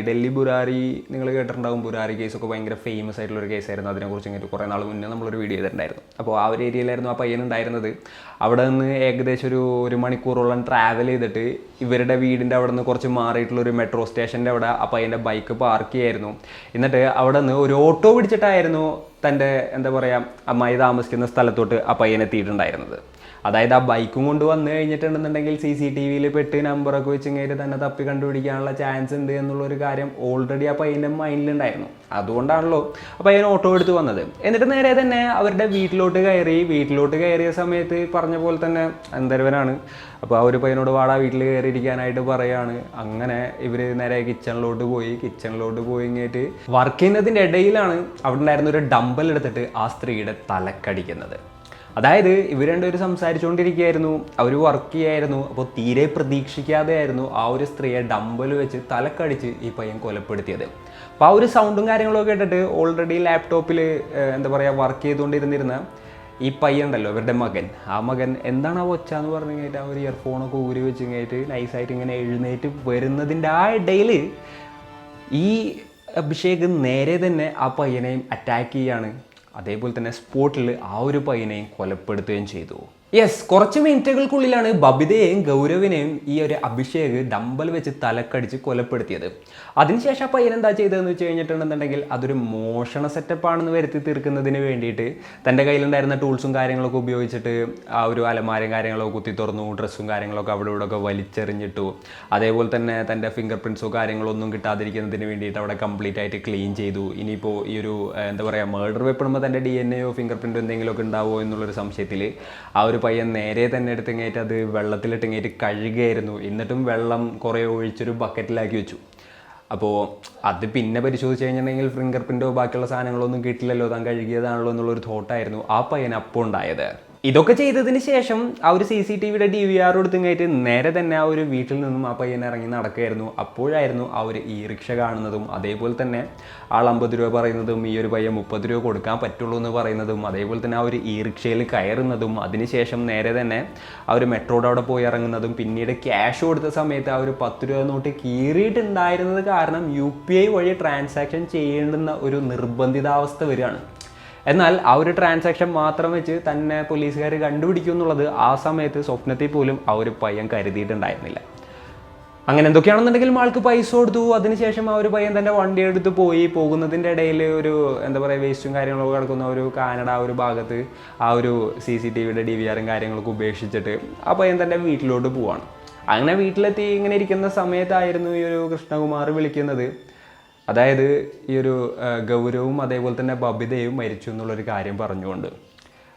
ഡൽഹി ബുരാരി നിങ്ങൾ കേട്ടിട്ടുണ്ടാകും. ബുരാരി കേസൊക്കെ ഭയങ്കര ഫേമസ് ആയിട്ടുള്ളൊരു കേസായിരുന്നു. അതിനെക്കുറിച്ച് ഇങ്ങനെ കുറേ നാൾ മുന്നേ നമ്മളൊരു വീഡിയോ ചെയ്തിട്ടുണ്ടായിരുന്നു. അപ്പോൾ ആ ഒരു ഏരിയയിലായിരുന്നു ആ പയ്യൻ ഉണ്ടായിരുന്നത്. അവിടെ നിന്ന് ഏകദേശം ഒരു മണിക്കൂറോളം ട്രാവൽ ചെയ്തിട്ട് ഇവരുടെ വീടിൻ്റെ അവിടെ നിന്ന് കുറച്ച് മാറിയിട്ടുള്ളൊരു മെട്രോ സ്റ്റേഷൻ്റെ അവിടെ ആ പയ്യൻ്റെ ബൈക്ക് പാർക്ക് ചെയ്യായിരുന്നു. എന്നിട്ട് അവിടെ നിന്ന് ഒരു ഓട്ടോ പിടിച്ചിട്ടായിരുന്നു തൻ്റെ എന്താ പറയുക അമ്മായി താമസിക്കുന്ന സ്ഥലത്തോട്ട് ആ പയ്യൻ എത്തിയിട്ടുണ്ടായിരുന്നത്. അതായത് ആ ബൈക്കും കൊണ്ട് വന്നു കഴിഞ്ഞിട്ടുണ്ടെന്നുണ്ടെങ്കിൽ CCTVയിൽ പെട്ട് നമ്പറൊക്കെ വെച്ച് കഴിഞ്ഞിട്ട് തന്നെ തപ്പി കണ്ടുപിടിക്കാനുള്ള ചാൻസ് ഉണ്ട് എന്നുള്ളൊരു കാര്യം ഓൾറെഡി ആ പയ്യൻ്റെ മൈൻഡിലുണ്ടായിരുന്നു. അതുകൊണ്ടാണല്ലോ ആ പയ്യൻ ഓട്ടോ എടുത്ത് വന്നത്. എന്നിട്ട് നേരെ തന്നെ അവരുടെ വീട്ടിലോട്ട് കയറിയ സമയത്ത് പറഞ്ഞ പോലെ തന്നെ അന്തരവനാണ്. അപ്പോൾ ആ ഒരു പയ്യനോട് വാടാ വീട്ടിൽ കയറിയിരിക്കാനായിട്ട് പറയുകയാണ്. അങ്ങനെ ഇവർ നേരെ കിച്ചണിലോട്ട് പോയി കഴിഞ്ഞിട്ട് വർക്ക് ചെയ്യുന്നതിൻ്റെ ഇടയിലാണ് അവിടെ ഉണ്ടായിരുന്ന ഒരു ഡമ്പൽ എടുത്തിട്ട് ആ സ്ത്രീയുടെ തലക്കടിക്കുന്നത്. അതായത് ഇവർ രണ്ടുപേരും സംസാരിച്ചുകൊണ്ടിരിക്കുകയായിരുന്നു, അവർ വർക്ക് ചെയ്യായിരുന്നു. അപ്പോൾ തീരെ പ്രതീക്ഷിക്കാതെ ആയിരുന്നു ആ ഒരു സ്ത്രീയെ ഡമ്പൽ വെച്ച് തലക്കടിച്ച് ഈ പയ്യൻ കൊലപ്പെടുത്തിയത്. അപ്പോൾ ആ ഒരു സൗണ്ടും കാര്യങ്ങളൊക്കെ കേട്ടിട്ട് ഓൾറെഡി ലാപ്ടോപ്പിൽ എന്താ പറയുക വർക്ക് ചെയ്തുകൊണ്ടിരുന്നിരുന്ന ഈ പയ്യനുണ്ടല്ലോ ഇവരുടെ മകൻ, ആ മകൻ എന്താണ് ആ ഒച്ച എന്ന് പറഞ്ഞു കഴിഞ്ഞിട്ട് ആ ഒരു ഇയർഫോണൊക്കെ ഊരി വെച്ച് കഴിഞ്ഞിട്ട് നൈസായിട്ട് ഇങ്ങനെ എഴുന്നേറ്റ് വരുന്നതിൻ്റെ ആ ഇടയിൽ ഈ അഭിഷേക് നേരെ തന്നെ ആ പയ്യനെയും അറ്റാക്ക് ചെയ്യുകയാണ്. അതേപോലെ തന്നെ സ്പോട്ടിൽ ആ ഒരു പയ്യനെയും കൊലപ്പെടുത്തുകയും ചെയ്തു. യെസ്, കുറച്ച് മിനിറ്റുകൾക്കുള്ളിലാണ് ബബിതയെയും ഗൗരവിനെയും ഈ ഒരു അഭിഷേക് ഡമ്പൽ വെച്ച് തലക്കടിച്ച് കൊലപ്പെടുത്തിയത്. അതിനുശേഷം ആ പയ്യൻ എന്താ ചെയ്തതെന്ന് വെച്ച് കഴിഞ്ഞിട്ടുണ്ടെന്നുണ്ടെങ്കിൽ അതൊരു മോഷണ സെറ്റപ്പാണെന്ന് വരുത്തി തീർക്കുന്നതിന് വേണ്ടിയിട്ട് തൻ്റെ കയ്യിലുണ്ടായിരുന്ന ടൂൾസും കാര്യങ്ങളൊക്കെ ഉപയോഗിച്ചിട്ട് ആ ഒരു അലമാരയും കാര്യങ്ങളൊക്കെ കുത്തി തുറന്നു, ഡ്രസ്സും കാര്യങ്ങളൊക്കെ അവിടെ ഇവിടെ ഒക്കെ വലിച്ചെറിഞ്ഞിട്ടു. അതേപോലെ തന്നെ തൻ്റെ ഫിംഗർ പ്രിൻറ്റ്സോ കാര്യങ്ങളൊന്നും കിട്ടാതിരിക്കുന്നതിന് വേണ്ടിയിട്ട് അവിടെ കംപ്ലീറ്റ് ആയിട്ട് ക്ലീൻ ചെയ്തു. ഇനിയിപ്പോൾ ഈ ഒരു എന്താ പറയുക മർഡർ വെപ്പെടുമ്പോൾ തൻ്റെ DNA ഫിംഗർ പ്രിൻറ്റോ എന്തെങ്കിലുമൊക്കെ ഉണ്ടാവുമോ എന്നുള്ളൊരു സംശയത്തിൽ ആ ഒരു പയ്യൻ നേരെ തന്നെ എടുത്തിങ്ങേറ്റ് അത് വെള്ളത്തിലിട്ടിങ്ങേറ്റ് കഴുകുകയായിരുന്നു. എന്നിട്ടും വെള്ളം കുറേ ഒഴിച്ചൊരു ബക്കറ്റിലാക്കി വെച്ചു. അപ്പോൾ അത് പിന്നെ പരിശോധിച്ച് കഴിഞ്ഞിട്ടുണ്ടെങ്കിൽ ഫിംഗർ പ്രിൻറ്റോ ബാക്കിയുള്ള സാധനങ്ങളൊന്നും കിട്ടില്ലല്ലോ, താൻ കഴുകിയതാണല്ലോ എന്നുള്ളൊരു തോട്ടായിരുന്നു ആ പയ്യൻ അപ്പോൾ ഉണ്ടായത്. ഇതൊക്കെ ചെയ്തതിന് ശേഷം ആ ഒരു CCTVയുടെ DVR എടുത്തുകഴിഞ്ഞിട്ട് നേരെ തന്നെ ആ ഒരു വീട്ടിൽ നിന്നും ആ പയ്യൻ ഇറങ്ങി നടക്കുകയായിരുന്നു. അപ്പോഴായിരുന്നു ആ ഒരു റിക്ഷ കാണുന്നതും അതേപോലെ തന്നെ ആൾ 50 രൂപ പറയുന്നതും ഈ ഒരു പയ്യൻ 30 രൂപ കൊടുക്കാൻ പറ്റുള്ളൂ എന്ന് പറയുന്നതും അതേപോലെ തന്നെ ആ ഒരു റിക്ഷയിൽ കയറുന്നതും അതിനുശേഷം നേരെ തന്നെ ആ ഒരു മെട്രോയുടെ അവിടെ പോയി ഇറങ്ങുന്നതും പിന്നീട് ക്യാഷ് കൊടുത്ത സമയത്ത് ആ ഒരു 10 രൂപ നോട്ട് കീറിയിട്ടുണ്ടായിരുന്നത് കാരണം UPI വഴി ട്രാൻസാക്ഷൻ ചെയ്യേണ്ടുന്ന ഒരു നിർബന്ധിതാവസ്ഥ വരികയാണ്. എന്നാൽ ആ ഒരു ട്രാൻസാക്ഷൻ മാത്രം വെച്ച് തന്നെ പോലീസുകാർ കണ്ടുപിടിക്കും എന്നുള്ളത് ആ സമയത്ത് സ്വപ്നത്തിൽ പോലും ആ ഒരു പയ്യൻ കരുതിയിട്ടുണ്ടായിരുന്നില്ല. അങ്ങനെ എന്തൊക്കെയാണെന്നുണ്ടെങ്കിലും ആൾക്ക് പൈസ കൊടുത്തു. അതിനുശേഷം ആ ഒരു പയ്യൻ തൻ്റെ വണ്ടി എടുത്ത് പോകുന്നതിൻ്റെ ഇടയിൽ ഒരു എന്താ പറയുക വേസ്റ്റും കാര്യങ്ങളൊക്കെ കിടക്കുന്ന ഒരു കാനഡ ആ ഒരു ഭാഗത്ത് ആ ഒരു CCTVയുടെ DVRും കാര്യങ്ങളൊക്കെ ഉപേക്ഷിച്ചിട്ട് ആ പയ്യൻ തൻ്റെ വീട്ടിലോട്ട് പോവാണ്. അങ്ങനെ വീട്ടിലെത്തി ഇങ്ങനെ ഇരിക്കുന്ന സമയത്തായിരുന്നു ഈ ഒരു കൃഷ്ണകുമാർ വിളിക്കുന്നത്. അതായത് ഈ ഒരു ഗൗരവും അതേപോലെ തന്നെ ബബിതയും മരിച്ചു എന്നുള്ളൊരു കാര്യം പറഞ്ഞുകൊണ്ട്.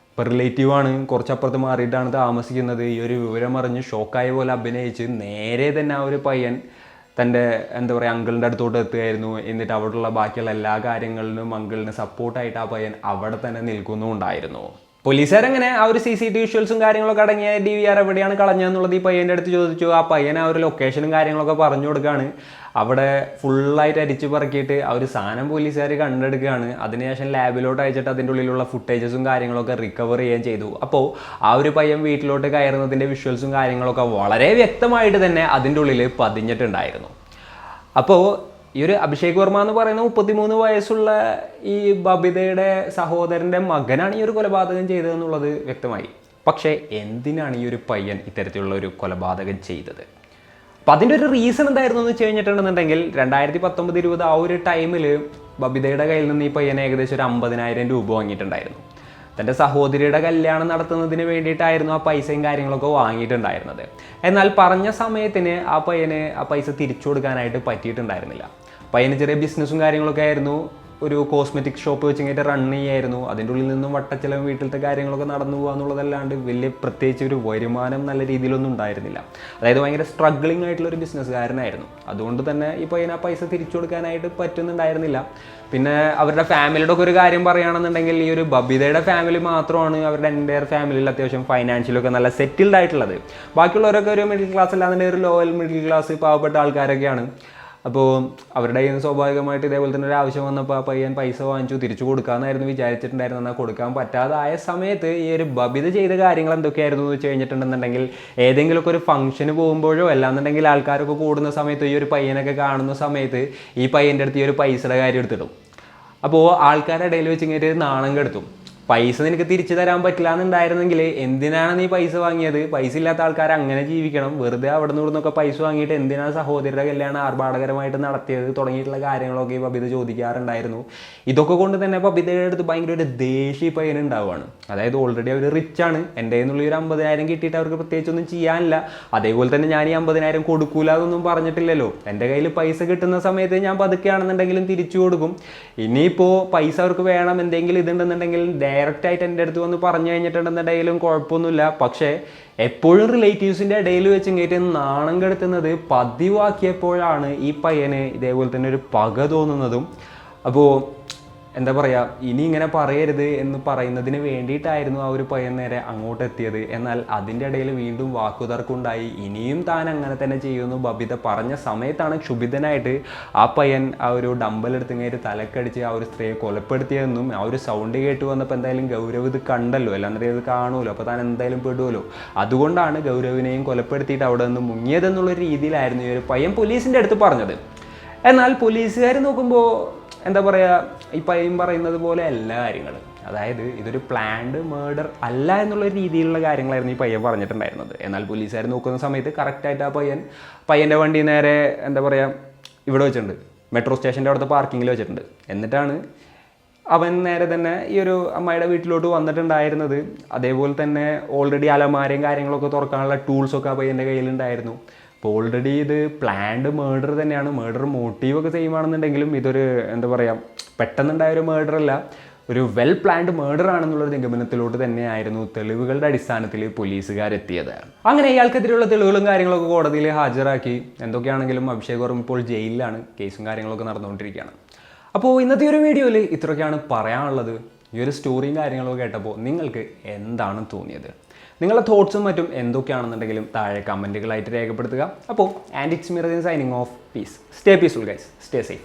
ഇപ്പോൾ റിലേറ്റീവാണ്, കുറച്ചപ്പുറത്ത് മാറിയിട്ടാണ് താമസിക്കുന്നത്. ഈ ഒരു വിവരം അറിഞ്ഞ് ഷോക്കായ പോലെ അഭിനയിച്ച് നേരെ തന്നെ ആ ഒരു പയ്യൻ തൻ്റെ എന്താ പറയുക അങ്കിളിൻ്റെ അടുത്തോട്ട് എത്തുകയായിരുന്നു. എന്നിട്ട് അവിടെയുള്ള ബാക്കിയുള്ള എല്ലാ കാര്യങ്ങളിലും അങ്കിളിന് സപ്പോർട്ടായിട്ട് ആ പയ്യൻ അവിടെ തന്നെ നിൽക്കുന്നുണ്ടായിരുന്നു. പോലീസുകാരങ്ങനെ ആ ഒരു CCTV വിഷ്വൽസും കാര്യങ്ങളൊക്കെ അടങ്ങിയ DVR എവിടെയാണ് കളഞ്ഞതെന്നുള്ളത് ഈ പയ്യൻ്റെ അടുത്ത് ചോദിച്ചു. ആ പയ്യൻ ആ ഒരു ലൊക്കേഷനും കാര്യങ്ങളൊക്കെ പറഞ്ഞു കൊടുക്കുകയാണ്. അവിടെ ഫുള്ളായിട്ട് അരിച്ച് പറക്കിയിട്ട് ആ ഒരു സാധനം പോലീസുകാർ കണ്ടെടുക്കുകയാണ്. അതിനുശേഷം ലാബിലോട്ട് അയച്ചിട്ട് അതിൻ്റെ ഉള്ളിലുള്ള ഫുട്ടേജസും കാര്യങ്ങളൊക്കെ റിക്കവർ ചെയ്യുകയും ചെയ്തു. അപ്പോൾ ആ ഒരു പയ്യൻ വീട്ടിലോട്ട് കയറുന്നതിൻ്റെ വിഷ്വൽസും കാര്യങ്ങളൊക്കെ വളരെ വ്യക്തമായിട്ട് തന്നെ അതിൻ്റെ ഉള്ളിൽ പതിഞ്ഞിട്ടുണ്ടായിരുന്നു. അപ്പോൾ ഈ ഒരു അഭിഷേക് വർമ്മ എന്ന് പറയുന്ന 33 വയസ്സുള്ള ഈ ബബിതയുടെ സഹോദരൻ്റെ മകനാണ് ഈ ഒരു കൊലപാതകം ചെയ്തതെന്നുള്ളത് വ്യക്തമായി. പക്ഷേ എന്തിനാണ് ഈ ഒരു പയ്യൻ ഇത്തരത്തിലുള്ള ഒരു കൊലപാതകം ചെയ്തത്? അപ്പം അതിൻ്റെ ഒരു റീസൺ എന്തായിരുന്നു എന്ന് വെച്ച് കഴിഞ്ഞിട്ടുണ്ടെന്നുണ്ടെങ്കിൽ 2019-20 ആ ഒരു ടൈമിൽ ബബിതയുടെ കയ്യിൽ നിന്ന് ഈ പയ്യൻ ഏകദേശം ഒരു 50,000 രൂപ വാങ്ങിയിട്ടുണ്ടായിരുന്നു. തൻ്റെ സഹോദരിയുടെ കല്യാണം നടത്തുന്നതിന് വേണ്ടിയിട്ടായിരുന്നു ആ പൈസയും കാര്യങ്ങളൊക്കെ വാങ്ങിയിട്ടുണ്ടായിരുന്നത്. എന്നാൽ പറഞ്ഞ സമയത്തിന് ആ പയ്യന് ആ പൈസ തിരിച്ചു കൊടുക്കാനായിട്ട് പറ്റിയിട്ടുണ്ടായിരുന്നില്ല. പയ്യന് ചെറിയ ബിസിനസ്സും കാര്യങ്ങളൊക്കെ ആയിരുന്നു. ഒരു കോസ്മെറ്റിക് ഷോപ്പ് വെച്ചിട്ട് റൺ ചെയ്യായിരുന്നു. അതിൻ്റെ ഉള്ളിൽ നിന്നും വട്ടച്ചിലവും വീട്ടിലത്തെ കാര്യങ്ങളൊക്കെ നടന്നു പോകുക എന്നുള്ളതല്ലാണ്ട് വലിയ പ്രത്യേകിച്ച് ഒരു വരുമാനം നല്ല രീതിയിലൊന്നും ഉണ്ടായിരുന്നില്ല. അതായത് ഭയങ്കര സ്ട്രഗ്ലിംഗ് ആയിട്ടുള്ള ഒരു ബിസിനസ്സുകാരനായിരുന്നു. അതുകൊണ്ട് തന്നെ ഈ പയ്യന് ആ പൈസ തിരിച്ചു കൊടുക്കാനായിട്ട് പറ്റുന്നുണ്ടായിരുന്നില്ല. പിന്നെ അവരുടെ ഫാമിലിയുടെ ഒക്കെ ഒരു കാര്യം പറയുകയാണെന്നുണ്ടെങ്കിൽ ഈ ഒരു ബബിതയുടെ ഫാമിലി മാത്രമാണ് അവരുടെ എൻ്റയർ ഫാമിലിയിൽ അത്യാവശ്യം ഫൈനാൻഷ്യലൊക്കെ നല്ല സെറ്റിൽഡ് ആയിട്ടുള്ളത്. ബാക്കിയുള്ളവരൊക്കെ ഒരു മിഡിൽ ക്ലാസ് അല്ലാന്നുണ്ടെങ്കിൽ ഒരു ലോവൽ മിഡിൽ ക്ലാസ് പാവപ്പെട്ട ആൾക്കാരൊക്കെയാണ്. അപ്പോൾ അവരുടെ കയ്യിൽ നിന്ന് സ്വാഭാവികമായിട്ട് ഇതേപോലെ തന്നെ ഒരു ആവശ്യം വന്നപ്പോൾ ആ പയ്യൻ പൈസ വാങ്ങിച്ചു തിരിച്ചു കൊടുക്കാമെന്നായിരുന്നു വിചാരിച്ചിട്ടുണ്ടായിരുന്നു. എന്നാൽ കൊടുക്കാൻ പറ്റാതായ സമയത്ത് ഈ ഒരു ബബിത ചെയ്ത കാര്യങ്ങൾ എന്തൊക്കെയായിരുന്നു എന്ന് വെച്ച് കഴിഞ്ഞിട്ടുണ്ടെന്നുണ്ടെങ്കിൽ ഏതെങ്കിലുമൊക്കെ ഒരു ഫംഗ്ഷന് പോകുമ്പോഴോ അല്ലാന്നുണ്ടെങ്കിൽ ആൾക്കാരൊക്കെ കൂടുന്ന സമയത്ത് ഈ ഒരു പയ്യനൊക്കെ കാണുന്ന സമയത്ത് ഈ പയ്യൻ്റെ അടുത്ത് ഈ ഒരു പൈസയുടെ കാര്യം എടുത്തിടും. അപ്പോൾ ആൾക്കാരുടെ ഇടയിൽ വെച്ച് ഇങ്ങനെ നാണം കെടുത്തും. പൈസ നിനക്ക് തിരിച്ചു തരാൻ പറ്റില്ല എന്നുണ്ടായിരുന്നെങ്കിൽ എന്തിനാണ് നീ പൈസ വാങ്ങിയത്? പൈസ ഇല്ലാത്ത ആൾക്കാർ അങ്ങനെ ജീവിക്കണം. വെറുതെ അവിടെ നിന്നൊക്കെ പൈസ വാങ്ങിയിട്ട് എന്തിനാണ് സഹോദരിയുടെ കല്യാണം ആർഭാടകരമായിട്ട് നടത്തിയത് തുടങ്ങിയിട്ടുള്ള കാര്യങ്ങളൊക്കെ ബബിത ചോദിക്കാറുണ്ടായിരുന്നു. ഇതൊക്കെ കൊണ്ട് തന്നെ ബബിതയുടെ അടുത്ത് ഭയങ്കര ഒരു ദേഷ്യ പയ്യൻ ഉണ്ടാവുകയാണ്. അതായത് ഓൾറെഡി അവർ റിച്ച് ആണ്. എൻ്റെ കയ്യിൽ നിന്നുള്ള ഒരു 50,000 കിട്ടിയിട്ട് അവർക്ക് പ്രത്യേകിച്ചൊന്നും ചെയ്യാനില്ല. അതേപോലെ തന്നെ ഞാൻ ഈ 50,000 കൊടുക്കൂല എന്നൊന്നും പറഞ്ഞിട്ടില്ലല്ലോ. എൻ്റെ കയ്യിൽ പൈസ കിട്ടുന്ന സമയത്ത് ഞാൻ പതുക്കെയാണെന്നുണ്ടെങ്കിലും തിരിച്ചു കൊടുക്കും. ഇനിയിപ്പോൾ പൈസ അവർക്ക് വേണം എന്തെങ്കിലും ഇതുണ്ടെന്നുണ്ടെങ്കിൽ ഡയറക്റ്റായിട്ട് എൻ്റെ അടുത്ത് വന്ന് പറഞ്ഞു കഴിഞ്ഞിട്ടുണ്ടെന്നുണ്ടെങ്കിലും കുഴപ്പമൊന്നുമില്ല. പക്ഷേ എപ്പോഴും റിലേറ്റീവ്സിൻ്റെ ഇടയിൽ വെച്ച് ഇങ്ങേറ്റ് നാണം കെടുത്തുന്നത് പതിവാക്കിയപ്പോഴാണ് ഈ പയ്യന് ഇതേപോലെ തന്നെ ഒരു പക തോന്നുന്നതും. അപ്പോൾ എന്താ പറയുക, ഇനി ഇങ്ങനെ പറയരുത് എന്ന് പറയുന്നതിന് വേണ്ടിയിട്ടായിരുന്നു ആ ഒരു പയ്യൻ നേരെ അങ്ങോട്ട് എത്തിയത്. എന്നാൽ അതിൻ്റെ ഇടയിൽ വീണ്ടും വാക്കുതർക്കുണ്ടായി. ഇനിയും താൻ അങ്ങനെ തന്നെ ചെയ്യുമെന്ന് ബബിത പറഞ്ഞ സമയത്താണ് ക്ഷുഭിതനായിട്ട് ആ പയ്യൻ ആ ഒരു ഡമ്പലെടുത്തിങ്ങേറ്റ് തലക്കടിച്ച് ആ ഒരു സ്ത്രീയെ കൊലപ്പെടുത്തിയതെന്നും ആ ഒരു സൗണ്ട് കേട്ട് വന്നപ്പോൾ എന്തായാലും ഗൗരവ് ഇത് കണ്ടല്ലോ, അല്ലാതെ ഇത് കാണുമല്ലോ, അപ്പോൾ താൻ എന്തായാലും പെടുമല്ലോ, അതുകൊണ്ടാണ് ഗൗരവിനെയും കൊലപ്പെടുത്തിയിട്ട് അവിടെ നിന്ന് മുങ്ങിയതെന്നുള്ളൊരു രീതിയിലായിരുന്നു ഈ ഒരു പയ്യൻ പോലീസിൻ്റെ അടുത്ത് പറഞ്ഞത്. എന്നാൽ പോലീസുകാർ നോക്കുമ്പോൾ എന്താ പറയുക, ഈ പയ്യൻ പറയുന്നത് പോലെ എല്ലാ കാര്യങ്ങളും, അതായത് ഇതൊരു പ്ലാൻഡ് മേർഡർ അല്ല എന്നുള്ള രീതിയിലുള്ള കാര്യങ്ങളായിരുന്നു ഈ പയ്യൻ പറഞ്ഞിട്ടുണ്ടായിരുന്നത്. എന്നാൽ പോലീസുകാർ നോക്കുന്ന സമയത്ത് കറക്റ്റായിട്ട് ആ പയ്യൻ്റെ വണ്ടി നേരെ എന്താ പറയുക ഇവിടെ വെച്ചിട്ടുണ്ട്, മെട്രോ സ്റ്റേഷൻ്റെ അവിടുത്തെ പാർക്കിങ്ങിൽ വെച്ചിട്ടുണ്ട്. എന്നിട്ടാണ് അവൻ നേരെ തന്നെ ഈ ഒരു അമ്മായിയുടെ വീട്ടിലോട്ട് വന്നിട്ടുണ്ടായിരുന്നത്. അതേപോലെ തന്നെ ഓൾറെഡി അലമാരയും കാര്യങ്ങളൊക്കെ തുറക്കാനുള്ള ടൂൾസൊക്കെ ആ പയ്യൻ്റെ കയ്യിലുണ്ടായിരുന്നു. അപ്പോൾ ഓൾറെഡി ഇത് പ്ലാൻഡ് മേർഡർ തന്നെയാണ്. മേർഡർ മോട്ടീവൊക്കെ ചെയ്യുകയാണെന്നുണ്ടെങ്കിലും ഇതൊരു എന്താ പറയുക പെട്ടെന്നുണ്ടായ ഒരു മേർഡർ അല്ല, ഒരു വെൽ പ്ലാൻഡ് മേർഡർ ആണെന്നുള്ളൊരു നിഗമനത്തിലോട്ട് തന്നെയായിരുന്നു തെളിവുകളുടെ അടിസ്ഥാനത്തിൽ പോലീസുകാരെത്തിയത്. അങ്ങനെ ഇയാൾക്കെതിരെയുള്ള തെളിവുകളും കാര്യങ്ങളൊക്കെ കോടതിയിൽ ഹാജരാക്കി. എന്തൊക്കെയാണെങ്കിലും അഭിഷേക് വർമ്മ ഇപ്പോൾ ജയിലിലാണ്, കേസും കാര്യങ്ങളൊക്കെ നടന്നുകൊണ്ടിരിക്കുകയാണ്. അപ്പോൾ ഇന്നത്തെ ഒരു വീഡിയോയിൽ ഇത്രയൊക്കെയാണ് പറയാനുള്ളത്. ഈ ഒരു സ്റ്റോറിയും കാര്യങ്ങളൊക്കെ കേട്ടപ്പോൾ നിങ്ങൾക്ക് എന്താണ് തോന്നിയത്? നിങ്ങളുടെ തോട്ട്സും മറ്റും എന്തൊക്കെയാണെന്നുണ്ടെങ്കിലും താഴെ കമൻറ്റുകളായിട്ട് രേഖപ്പെടുത്തുക. അപ്പോൾ and it's me signing off. Peace. Stay peaceful guys, stay safe.